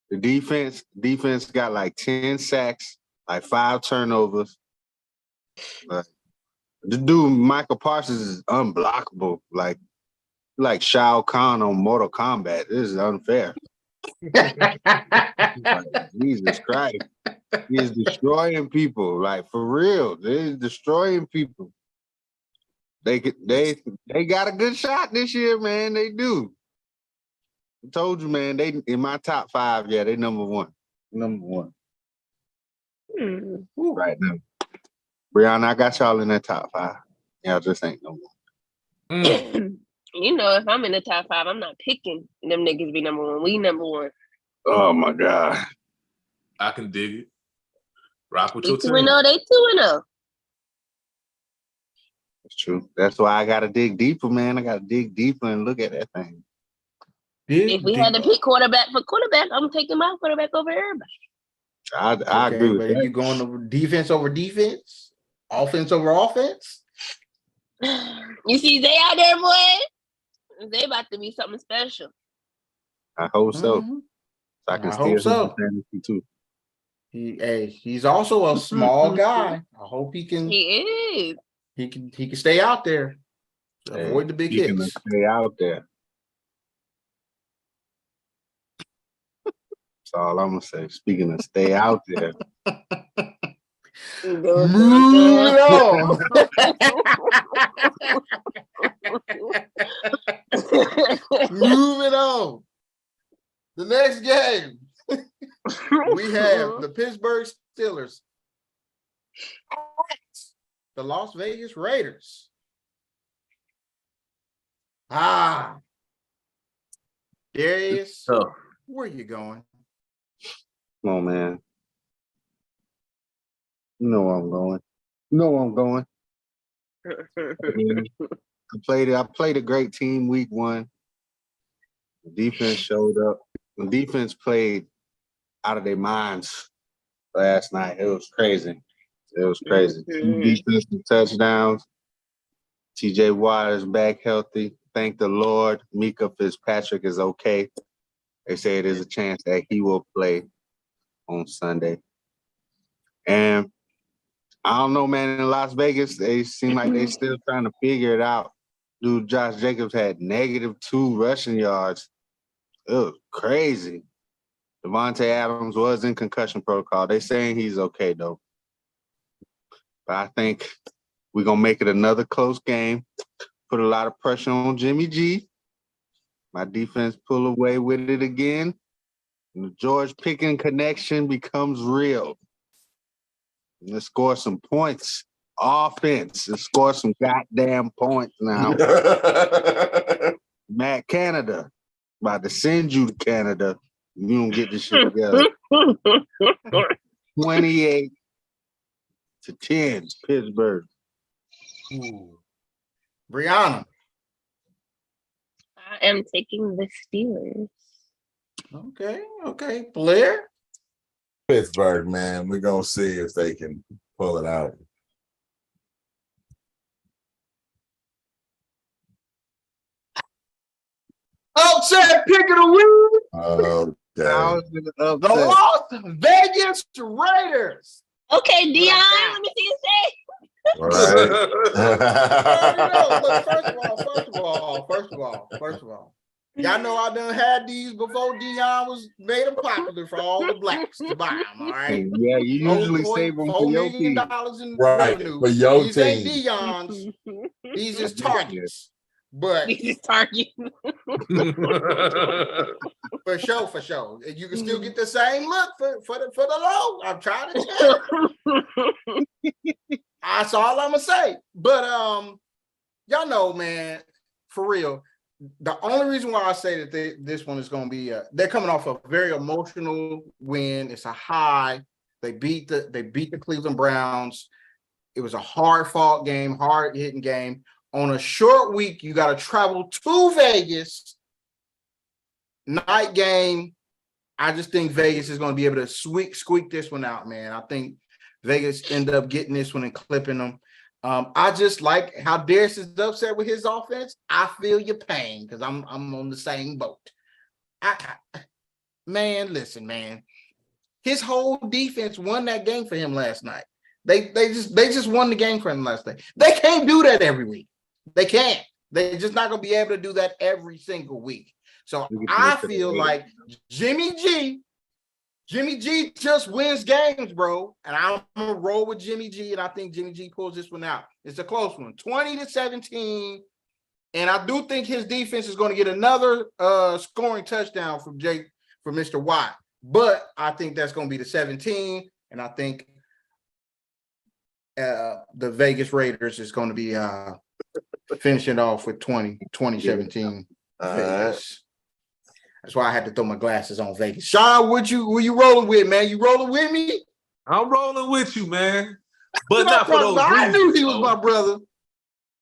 the defense got like 10 sacks, like 5 turnovers. The dude, Michael Parsons, is unblockable. Like Shao Kahn on Mortal Kombat. This is unfair. Like, Jesus Christ. He is destroying people. Like, for real. They're destroying people. They got a good shot this year, man. They do. I told you, man, they in my top 5, yeah, they number one. Number one right now. Brianna, I got y'all in that top 5. Y'all just ain't no one. You know, if I'm in the top 5, I'm not picking them niggas be number 1. We number 1. Oh my God. I can dig it. Rock with We your 2-0, team. they 2-0. That's true. That's why I gotta dig deeper, man. I gotta dig deeper and look at that thing. If we had to pick quarterback for quarterback, I'm taking my quarterback over everybody. I agree with but that. if you going over defense over defense, offense over offense, You see Zay out there, boy? Zay about to be something special. I hope so. Mhm. So I can I steal hope him so. in fantasy too. He's also a small guy. I hope he can He is. stay out there. Hey, Avoid the big he can hits. stay out there. That's all I'm gonna say. Speaking of stay out there. Move it on. Move it on. The next game, we have the Pittsburgh Steelers, the Las Vegas Raiders. Darius, Tough. where you going? Come on, man. You know where I'm going. You know where I'm going. I played a great team week 1. The defense showed up. The defense played out of their minds last night. It was crazy. It was crazy. 2 defensive touchdowns. TJ Watt is back healthy. Thank the Lord. Mika Fitzpatrick is okay. They say there's a chance that he will play on Sunday. And I don't know, man, in Las Vegas, they seem like they still trying to figure it out. Dude, Josh Jacobs had -2 rushing yards. It was crazy. Devontae Adams was in concussion protocol. They saying he's okay, though. But I think we're going to make it another close game. Put a lot of pressure on Jimmy G. My defense pull away with it again. And the George Pickens connection becomes real. Let's score some points. Offense. Let's score some goddamn points now. Matt Canada. About to send you to Canada. You don't get this shit together. 28-10, Pittsburgh. Ooh. Brianna. I am taking the Steelers. Okay. Blair. Pittsburgh, man. We're gonna see if they can pull it out. Upset pick of the week. Okay. The Las Vegas Raiders. Okay, Dion, got? let me see you say. Right. Look, first of all, y'all know I done had these before Dion was made them popular for all the blacks to buy them, all right? Yeah, you usually save them for $4 your million team. in Right, revenue. for your These ain't team. Dion's, these is targets. But This is Target. for sure. You can still get the same look for the low. I'm trying to tell you. That's all I'm gonna say. But y'all know, man, for real. The only reason why I say that this one is gonna be they're coming off a very emotional win. It's a high. They beat the Cleveland Browns. It was a hard-fought game, hard-hitting game. On a short week, you got to travel to Vegas. Night game. I just think Vegas is going to be able to squeak this one out, man. I think Vegas end up getting this one and clipping them. I just like how Darius is upset with his offense. I feel your pain because I'm on the same boat. Man, listen, man. His whole defense won that game for him last night. They just won the game for him last night. They can't do that every week. They can't. They're just not gonna be able to do that every single week. So I feel like Jimmy G just wins games, bro. And I'm gonna roll with Jimmy G, and I think Jimmy G pulls this one out. It's a close one, 20-17. And I do think his defense is going to get another scoring touchdown from Mr. Watt. But I think that's going to be the 17. And I think the Vegas Raiders is going to be finishing off with 20-17. Vegas. That's why I had to throw my glasses on Vegas. Sean, were you rolling with, man? You rolling with me? I'm rolling with you, man. But not for those I reasons, knew he was though. my brother.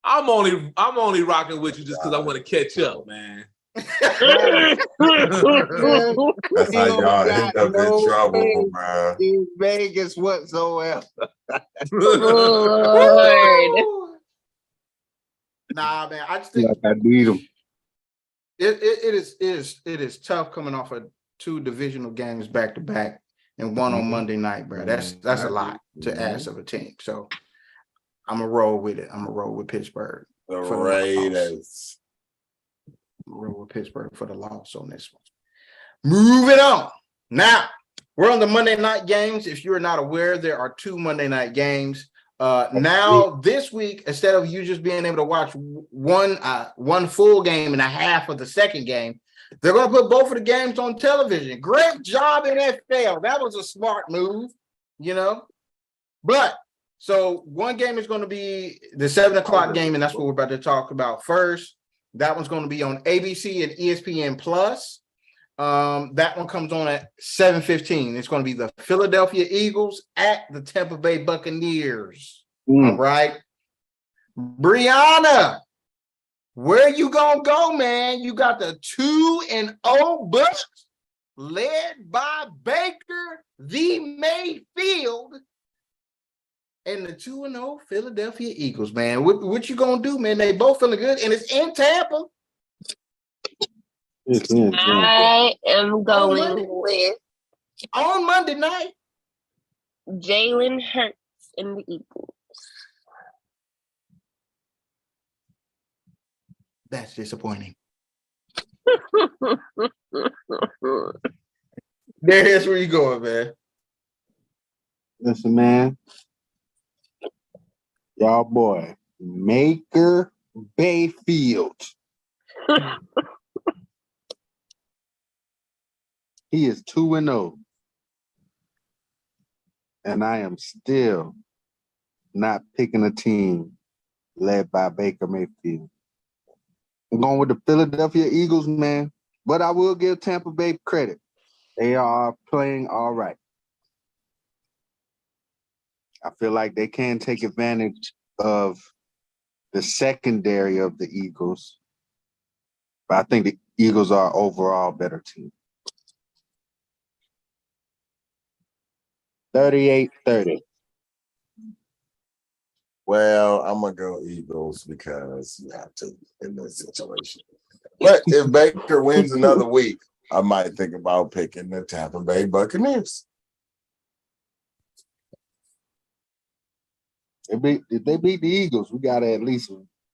I'm only rocking with you just because I want to catch up, man. That's how y'all end up in trouble, bro. In Vegas whatsoever. Lord. Nah, man. I just think Like I need him. it is tough coming off of 2 divisional games back to back and one on Monday night, bro. That's a lot to ask of a team. So I'm gonna roll with it. I'm gonna roll with Pittsburgh. The for the Raiders. Roll with Pittsburgh for the loss on this one. Moving on. Now we're on the Monday night games. If you're not aware, there are 2 Monday night games. Now this week, instead of you just being able to watch one full game and a half of the second game, they're going to put both of the games on television. Great job, NFL. That was a smart move, you know. But so one game is going to be the 7 o'clock game, and that's what we're about to talk about first. That one's going to be on ABC and ESPN Plus. That one comes on at 7:15. It's going to be the Philadelphia Eagles at the Tampa Bay Buccaneers. All right. Brianna, where you gonna go, man? You got the 2-0 Bucks led by Baker the Mayfield and the 2-0 Philadelphia Eagles, man. What you gonna do, man? They both feeling good, and it's in Tampa. I am going with On Monday night. Jalen Hurts and the Eagles. That's disappointing. There's where you going, man. Listen, man. Y'all boy, Baker Mayfield. He is 2-0. And I am still not picking a team led by Baker Mayfield. I'm going with the Philadelphia Eagles, man. But I will give Tampa Bay credit. They are playing all right. I feel like they can take advantage of the secondary of the Eagles. But I think the Eagles are overall better team. 38-30. Well, I'm gonna go Eagles because you have to in this situation. But if Baker wins another week, I might think about picking the Tampa Bay Buccaneers. If they beat the Eagles, we gotta at least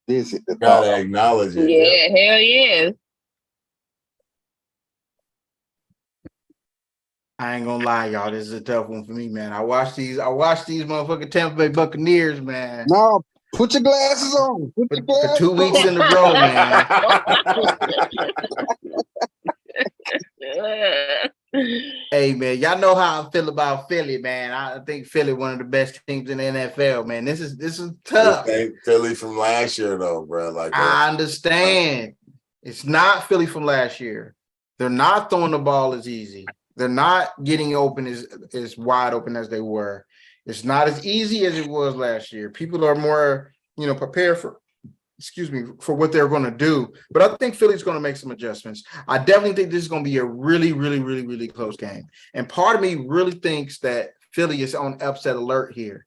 visit the Gotta acknowledge it. Yeah, hell yeah. I ain't gonna lie, y'all. This is a tough one for me, man. I watch these motherfucking Tampa Bay Buccaneers, man. No, put your glasses on. For 2 weeks in a row, man. Hey, man, y'all know how I feel about Philly, man. I think Philly one of the best teams in the NFL, man. This is tough. This ain't Philly from last year, though, bro. Like I understand. It's not Philly from last year. They're not throwing the ball as easy. They're not getting open as wide open as they were. It's not as easy as it was last year. People are more, prepared for what they're going to do. But I think Philly's going to make some adjustments. I definitely think this is going to be a really, really, really, really close game. And part of me really thinks that Philly is on upset alert here.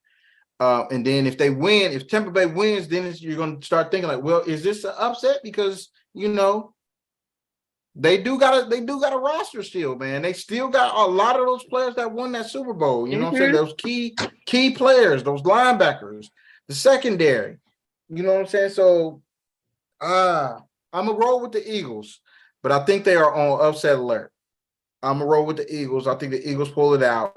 And then if they win, if Tampa Bay wins, then you're going to start thinking like, well, is this an upset? Because they do got a roster still, man. They still got a lot of those players that won that Super Bowl. You know what I'm saying? Those key players, those linebackers, the secondary. You know what I'm saying? So I'm gonna roll with the Eagles, but I think they are on upset alert. I'm gonna roll with the Eagles. I think the Eagles pull it out.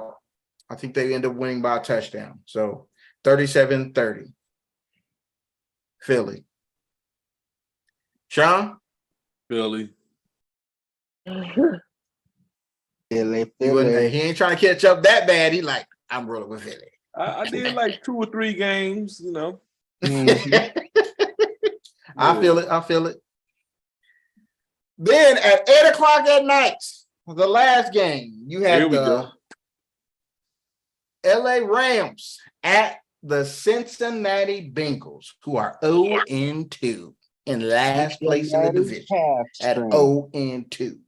I think they end up winning by a touchdown. So 37-30. Philly. Sean? Philly. Philly. He ain't trying to catch up that bad. He like, I'm rolling with Philly. I did like 2 or 3 games, Mhm. I feel it. Then at 8:00 at night, the last game, you Here had we the go. LA Rams at the Cincinnati Bengals, who are 0-2 in last place in the division at 0-2.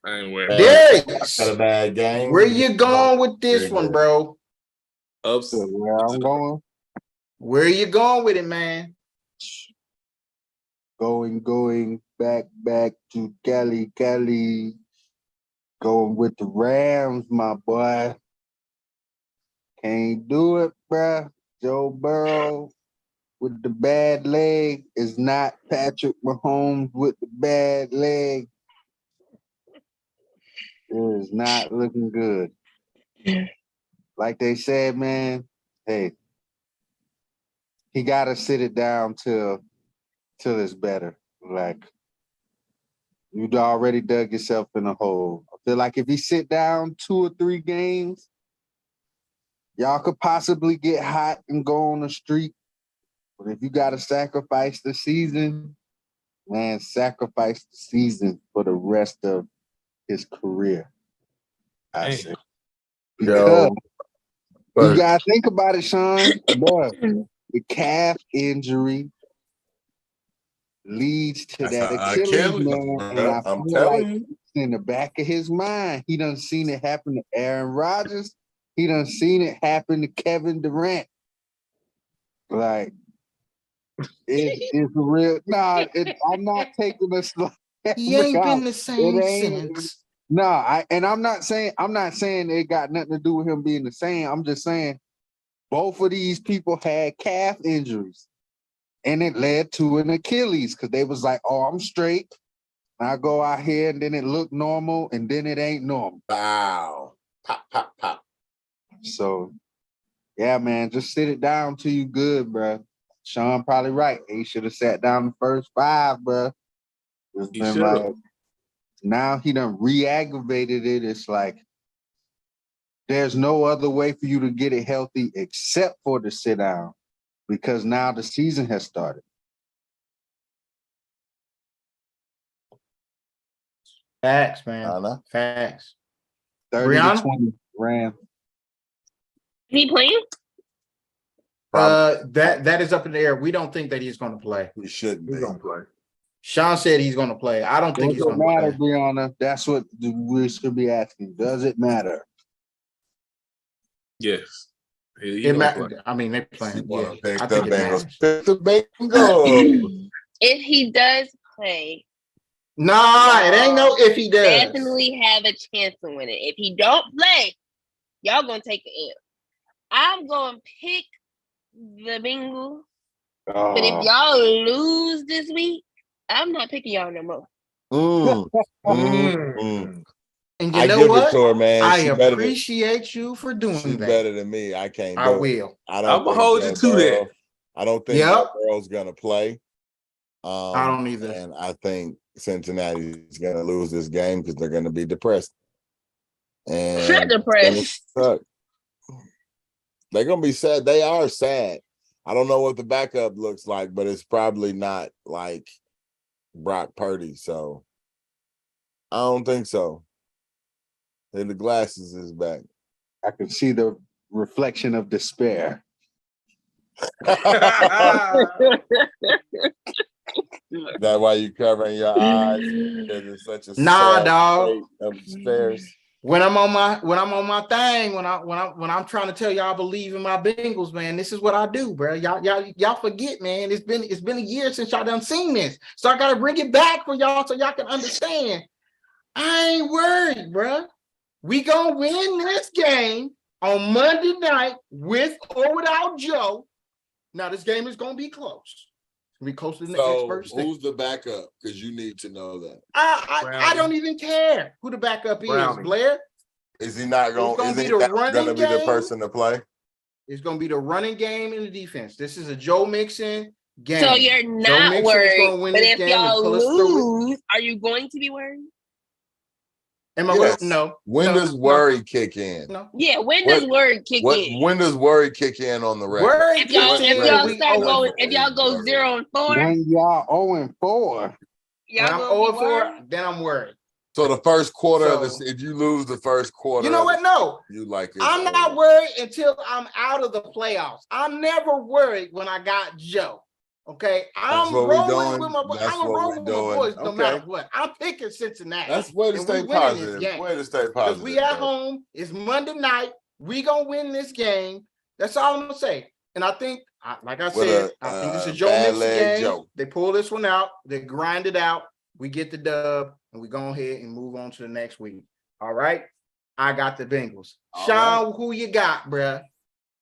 I ain't worried. Darius, Got a bad game. where you going with this one, bro? Ups. Where I'm going, Where you going with it, man? going back to Cali, going with the Rams, my boy. Can't do it, bruh. Joe Burrow with the bad leg is not Patrick Mahomes with the bad leg. It is not looking good. Like they said, man, hey, he gotta sit it down till it's better. Like, you'd already dug yourself in a hole. I feel like if he sit down 2 or 3 games, y'all could possibly get hot and go on the streak. But if you gotta sacrifice the season, man, sacrifice the season for the rest of his career. I Damn. say. Because Yo, you gotta think about it, Sean. Bruh, the calf injury leads to That's that a Achilles, Achilles, man. bro. And I I'm feel telling like you. in the back of his mind, he done seen it happen to Aaron Rodgers. He done seen it happen to Kevin Durant. Like, it's real. Nah, I'm not taking a slide. He ain't been the same since. No, I'm not saying it got nothing to do with him being the same. I'm just saying both of these people had calf injuries, and it led to an Achilles because they was like, "Oh, I'm straight." And I go out here, and then it looked normal, and then it ain't normal. Wow. Pop, pop, pop. So, yeah, man, just sit it down till you good, bro. Sean probably right. He should have sat down the first 5, bro. It's He been should've. like, now he done re-aggravated it. It's like, there's no other way for you to get it healthy except for to sit down because now the season has started. Facts, man. I know. Facts. 30-20 Rams. Is he playing? That is up in the air. We don't think that he's going to play. He shouldn't He's be. gonna play. Sean said he's going to play. I don't think Does he's it going to matter, play. Brianna? That's what we should be asking. Does it matter? Yes. He It gonna play. matters. I mean, they're He playing. wanna Yeah, pick I the think it Bengals. matters. Pick the Bengals. If he does play, Nah, it ain't no if he does. definitely have a chance to win it. If he don't play, y'all gonna take the L. I'm gonna pick the Bengals, but if y'all lose this week, I'm not picking y'all no more. And you I know give what? it to her, man. I She better than, appreciate you for doing she's that. better than me. I can't do I it. will. I don't I'ma think hold Joe you to Burrow- that. I don't think Yep. Joe Burrow's gonna play. I don't either. And I think Cincinnati's gonna lose this game because they're gonna be depressed. And Not depressed. suck. They're gonna be sad. They are sad. I don't know what the backup looks like, but it's probably not like Brock Purdy. So I don't think so. And the glasses is back. I can see the reflection of despair. That's why you covering your eyes because it's such a Nah, sad dog. state of stairs. when I'm on my thing, when I'm trying to tell y'all I believe in my Bengals, man, this is what I do, bro. Y'all forget, man. It's been a year since y'all done seen this, so I gotta bring it back for y'all so y'all can understand. I ain't worried, bro. We gonna win this game on Monday night with or without Joe. Now this game is gonna be close. We closer than the experts. Who's the backup? Because you need to know that. I don't even care who the backup Browning. is. Blair. Is he not going? It's gonna Is be he the not running going to be the game. person to play? It's gonna be the running game and the defense. This is a Joe Mixon game. So you're Joe not Mixon is worried. gonna win But this if game and y'all pull us through it. lose, are you going to be worried? Am I Yes. no? When no, does worry kick in? No. Yeah, when does word kick in? When does worry kick in on the record? Worry If y'all kicks in. if y'all go 0-4, When y'all 0-4, When y'all I'm gonna be 0-4, worried. then I'm worried. So the first quarter of So- this, if you lose the first quarter, You know of what? the- No, you like it. I'm not worried until I'm out of the playoffs. I'm never worried when I got Joe. Okay, I'm what we rolling doing. with my boys. That's I'm what rolling we with my doing. boys no Okay. matter what. I'm picking Cincinnati. That's way to and stay we winning this positive. game. Way to stay Because positive. we at bro. home. It's Monday night. We gonna win this game. That's all I'm gonna say. And I think, like I With said, a, I think it's a Joe bad Mixon leg game. Joe. They pull this one out. They grind it out. We get the dub, and we go ahead and move on to the next week. All right. I got the Bengals. All Sean, who you got, bruh?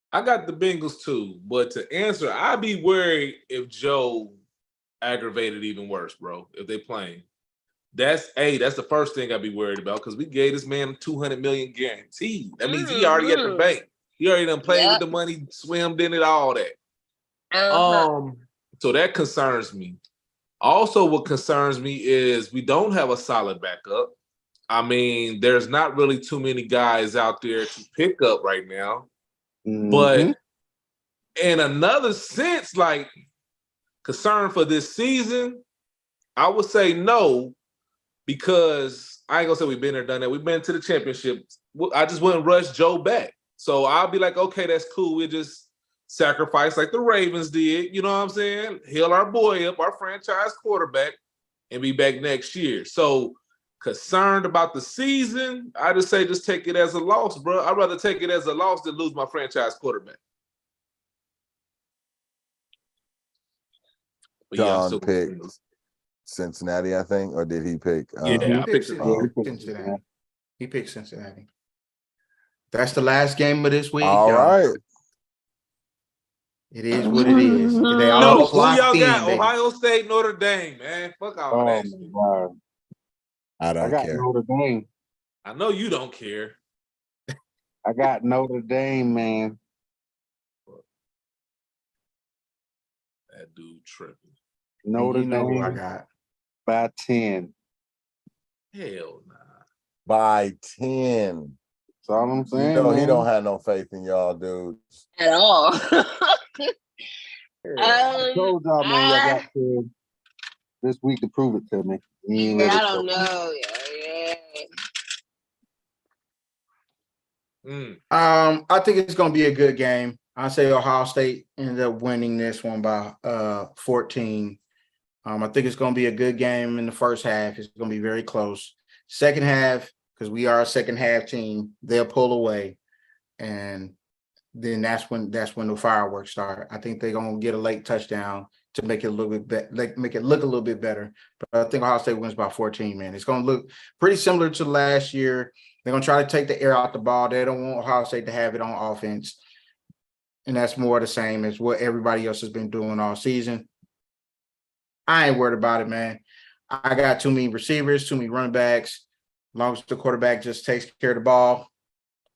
I got the Bengals too, but to answer, I'd be worried if Joe aggravated even worse, bro. If they playing, that's the first thing I'd be worried about because we gave this man $200 million guaranteed. That means he already at the bank. He already done played with the money, swimmed in it, all that. So that concerns me. Also, what concerns me is we don't have a solid backup. I mean, there's not really too many guys out there to pick up right now. But in another sense, like concern for this season, I would say no, because I ain't gonna say we've been there, done that. We've been to the championship. I just wouldn't rush Joe back. So I'll be like, okay, that's cool. We'll just sacrifice like the Ravens did. You know what I'm saying? Heal our boy up, our franchise quarterback, and be back next year. So concerned about the season, I just say just take it as a loss, bro. I'd rather take it as a loss than lose my franchise quarterback. But John picked Cincinnati, I think, or did he pick? I picked Cincinnati. He picked Cincinnati. That's the last game of this week. All right. It is what it is. They No, all who y'all in, got? baby. Ohio State, Notre Dame, man. Fuck all that shit. God. I don't got care. Notre Dame. I know you don't care. I got Notre Dame, man. That dude tripping. Notre You know who I Dame got. by 10. Hell nah. By 10. That's all I'm saying. You know, he man. don't have no faith in y'all, dudes. At all. I told y'all, man, y'all got to this week to prove it to me. I don't know. I think it's gonna be a good game. I say Ohio State ended up winning this one by 14. I think it's gonna be a good game in the first half. It's gonna be very close. Second half, because we are a second half team, they'll pull away, and then that's when the fireworks start. I think they're gonna get a late touchdown to make it a little bit make it look a little bit better. But I think Ohio State wins by 14, man. It's gonna look pretty similar to last year. They're gonna try to take the air out the ball. They don't want Ohio State to have it on offense. And that's more the same as what everybody else has been doing all season. I ain't worried about it, man. I got too many receivers, too many running backs. As long as the quarterback just takes care of the ball,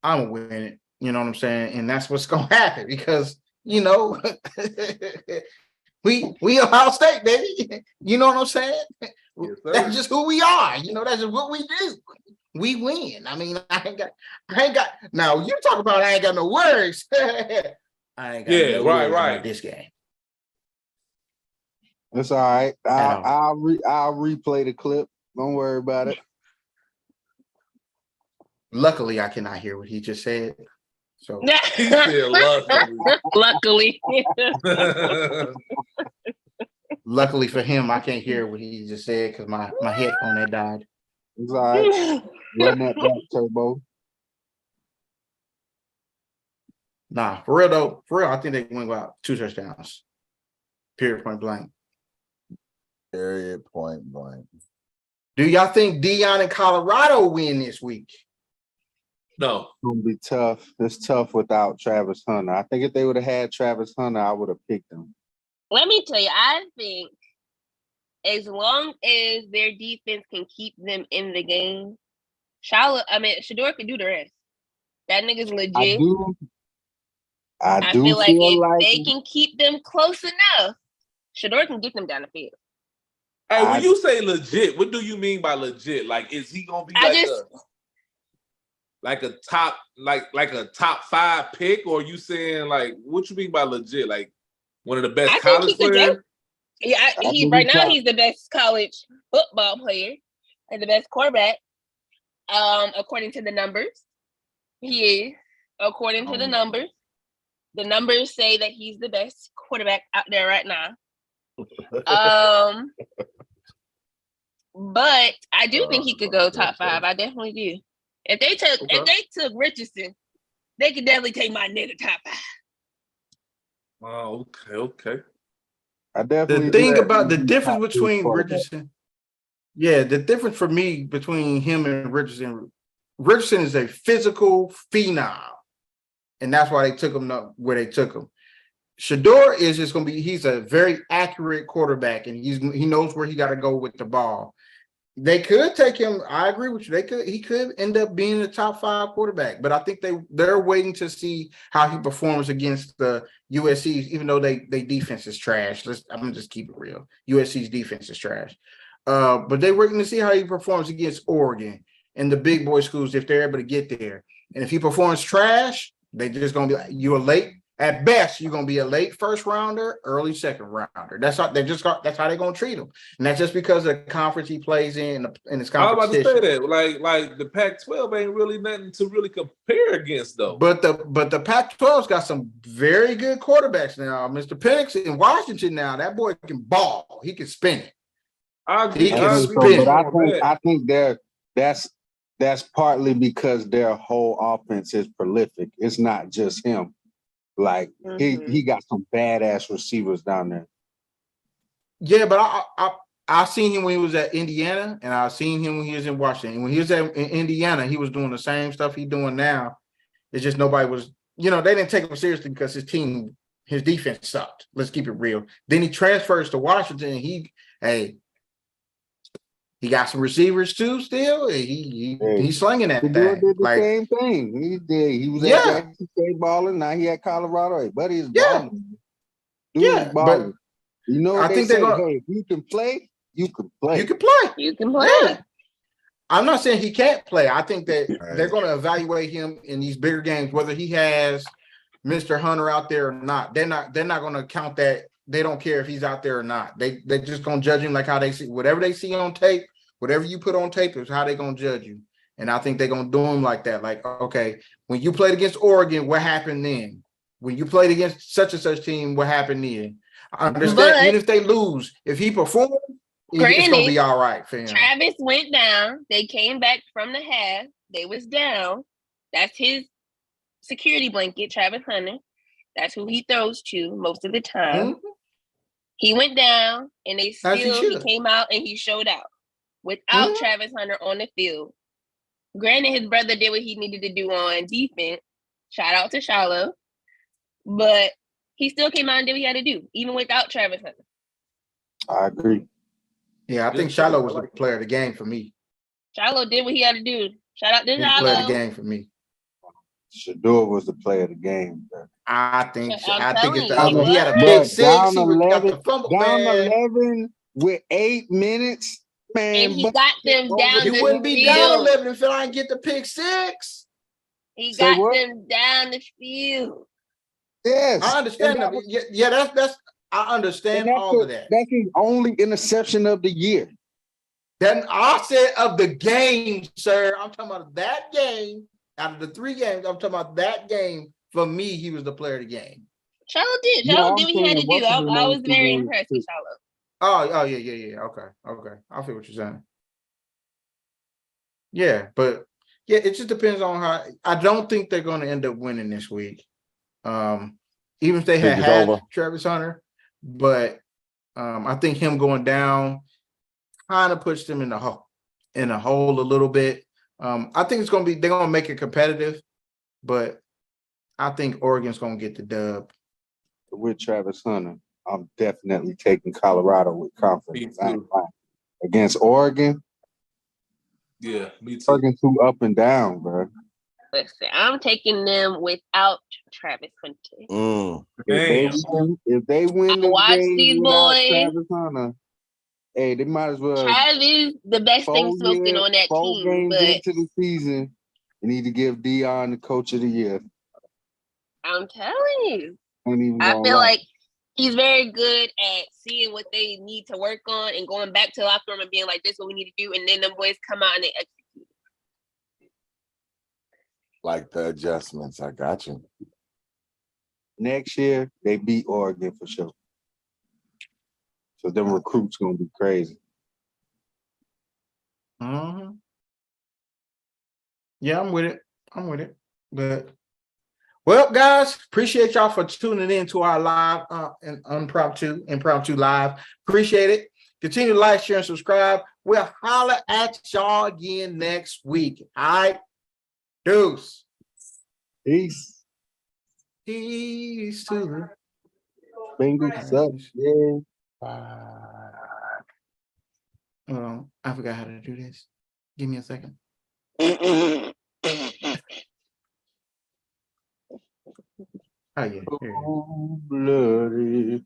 I'm gonna win it. You know what I'm saying? And that's what's gonna happen because we Ohio State, baby. You know what I'm saying? Yes, that's just who we are. That's just what we do. We win. I mean, I ain't got. Now you talk about I ain't got no words. I ain't got no words about this game. It's all right. I'll replay the clip. Don't worry about it. Luckily, I cannot hear what he just said. So he said luckily. Luckily for him, I can't hear what he just said because my headphone had died. It's all right. Run that back, Turbo. Nah, for real, I think they can win about 2 touchdowns. Period, point blank. Period, point blank. Do y'all think Deion and Colorado win this week? No. It's gonna be tough. It's tough without Travis Hunter. I think if they would have had Travis Hunter, I would have picked him. Let me tell you, I think as long as their defense can keep them in the game, Shador can do the rest. That nigga's legit. I do feel like feel if like they can keep them close enough, Shador can get them down the field. Hey, when you say legit, what do you mean by legit? Like, is he gonna be like a top 5 pick, or you saying like what you mean by legit? Like one of the best college players? Yeah, right now he's the best college football player and the best quarterback. According to the numbers, he is. According to the numbers say that he's the best quarterback out there right now. But I do think he could go top 5. I definitely do. If they took Richardson, they could definitely take my nigga top 5. Oh, okay. I definitely. The thing about the difference between Richardson, the difference for me between him and Richardson is a physical phenom, and that's why they took him where they took him. Shador is just going to be, he's a very accurate quarterback, and he knows where he got to go with the ball. They could take him. I agree with you. He could end up being a top 5 quarterback, but I think they're waiting to see how he performs against the USC's, even though they defense is trash. I'm gonna just keep it real. USC's defense is trash. But they're waiting to see how he performs against Oregon and the big boy schools if they're able to get there. And if he performs trash, they just gonna be like, you're late. At best, you're gonna be a late first rounder, early second rounder. That's how they're gonna treat him, and that's just because of the conference he plays in his competition. I was about to say that, like the Pac-12 ain't really nothing to really compare against, though. But the Pac-12's got some very good quarterbacks now. Mr. Penix in Washington now, that boy can ball. He can spin it. I agree. But I think that's partly because their whole offense is prolific. It's not just him. Like he got some badass receivers down there. Yeah, but I seen him when he was at Indiana, and I seen him when he was in Washington. And when he was in Indiana, he was doing the same stuff he's doing now. It's just nobody was, they didn't take him seriously because his defense sucked. Let's keep it real. Then he transfers to Washington, and he got some receivers too. Still, he's slinging that thing. Did the same thing. He did. He was at Jackson State balling. Now he at Colorado. Hey, buddy is balling. Balling. But I think they're going. Hey, if you can play, you can play. You can play. You can play. Yeah. I'm not saying he can't play. I think that they're going to evaluate him in these bigger games, whether he has Mr. Hunter out there or not. They're not going to count that. They don't care if he's out there or not. They're just going to judge him like how they see whatever they see on tape. Whatever you put on tape is how they're going to judge you. And I think they're going to do him like that. Like, okay, when you played against Oregon, what happened then? When you played against such and such team, what happened then? I understand, even if they lose, if he performs, it's going to be all right for him. Travis went down. They came back from the half. They was down. That's his security blanket, Travis Hunter. That's who he throws to most of the time. Mm-hmm. He went down, and he came out and he showed out. Without Travis Hunter on the field. Granted, his brother did what he needed to do on defense. Shout out to Shiloh. But he still came out and did what he had to do, even without Travis Hunter. I agree. Yeah, I think Shiloh was the player of the game for me. Shiloh did what he had to do. Shout out to Shiloh. Player of the game for me. Shador was the player of the game. Bro. I think it's the other. He had a big 6. Down 11 with 8 minutes. Man, and he got them down. He wouldn't be down 11 if I didn't get the pick 6. He got them down the field. Yes, I understand that. That's I understand all of that. That's his only interception of the year. Then I said of the game, sir. I'm talking about that game. Out of the 3 games, I'm talking about that game. For me, he was the player of the game. Shiloh did. Shiloh did what he had to do. I was very impressed with Shiloh. Oh yeah. Okay. I feel what you're saying. Yeah, but yeah, it just depends on how. I don't think they're going to end up winning this week. Even if they Think it's had over? Travis Hunter, but I think him going down kind of puts them in the hole a little bit. I think they're gonna make it competitive, but I think Oregon's gonna get the dub. With Travis Hunter, I'm definitely taking Colorado with confidence. Me I ain't too. lying. Against Oregon, Yeah, me too. Oregon too up and down, bro. Listen, I'm taking them without Travis Hunter. Mm. Damn. If they win I this watch game these without boys. Travis Hunter, hey, they might as well. Travis, the best thing smoking on that 4 team, games but into the season, you need to give Dion the coach of the year. I'm telling you, Ain't even I gonna feel lie. like he's very good at seeing what they need to work on and going back to the locker room and being like, "This is what we need to do," and then them boys come out and they execute. Like the adjustments. I got you. Next year they beat Oregon for sure. So them recruits gonna be crazy. Mhm. Yeah, I'm with it. But well, guys, appreciate y'all for tuning in to our live and impromptu live. Appreciate it. Continue to like, share, and subscribe. We'll holler at y'all again next week. All right. Deuce. Peace. Peace to the Bengals up. Yeah. I forgot how to do this. Give me a second. Oh yeah. Here. Oh, bloody.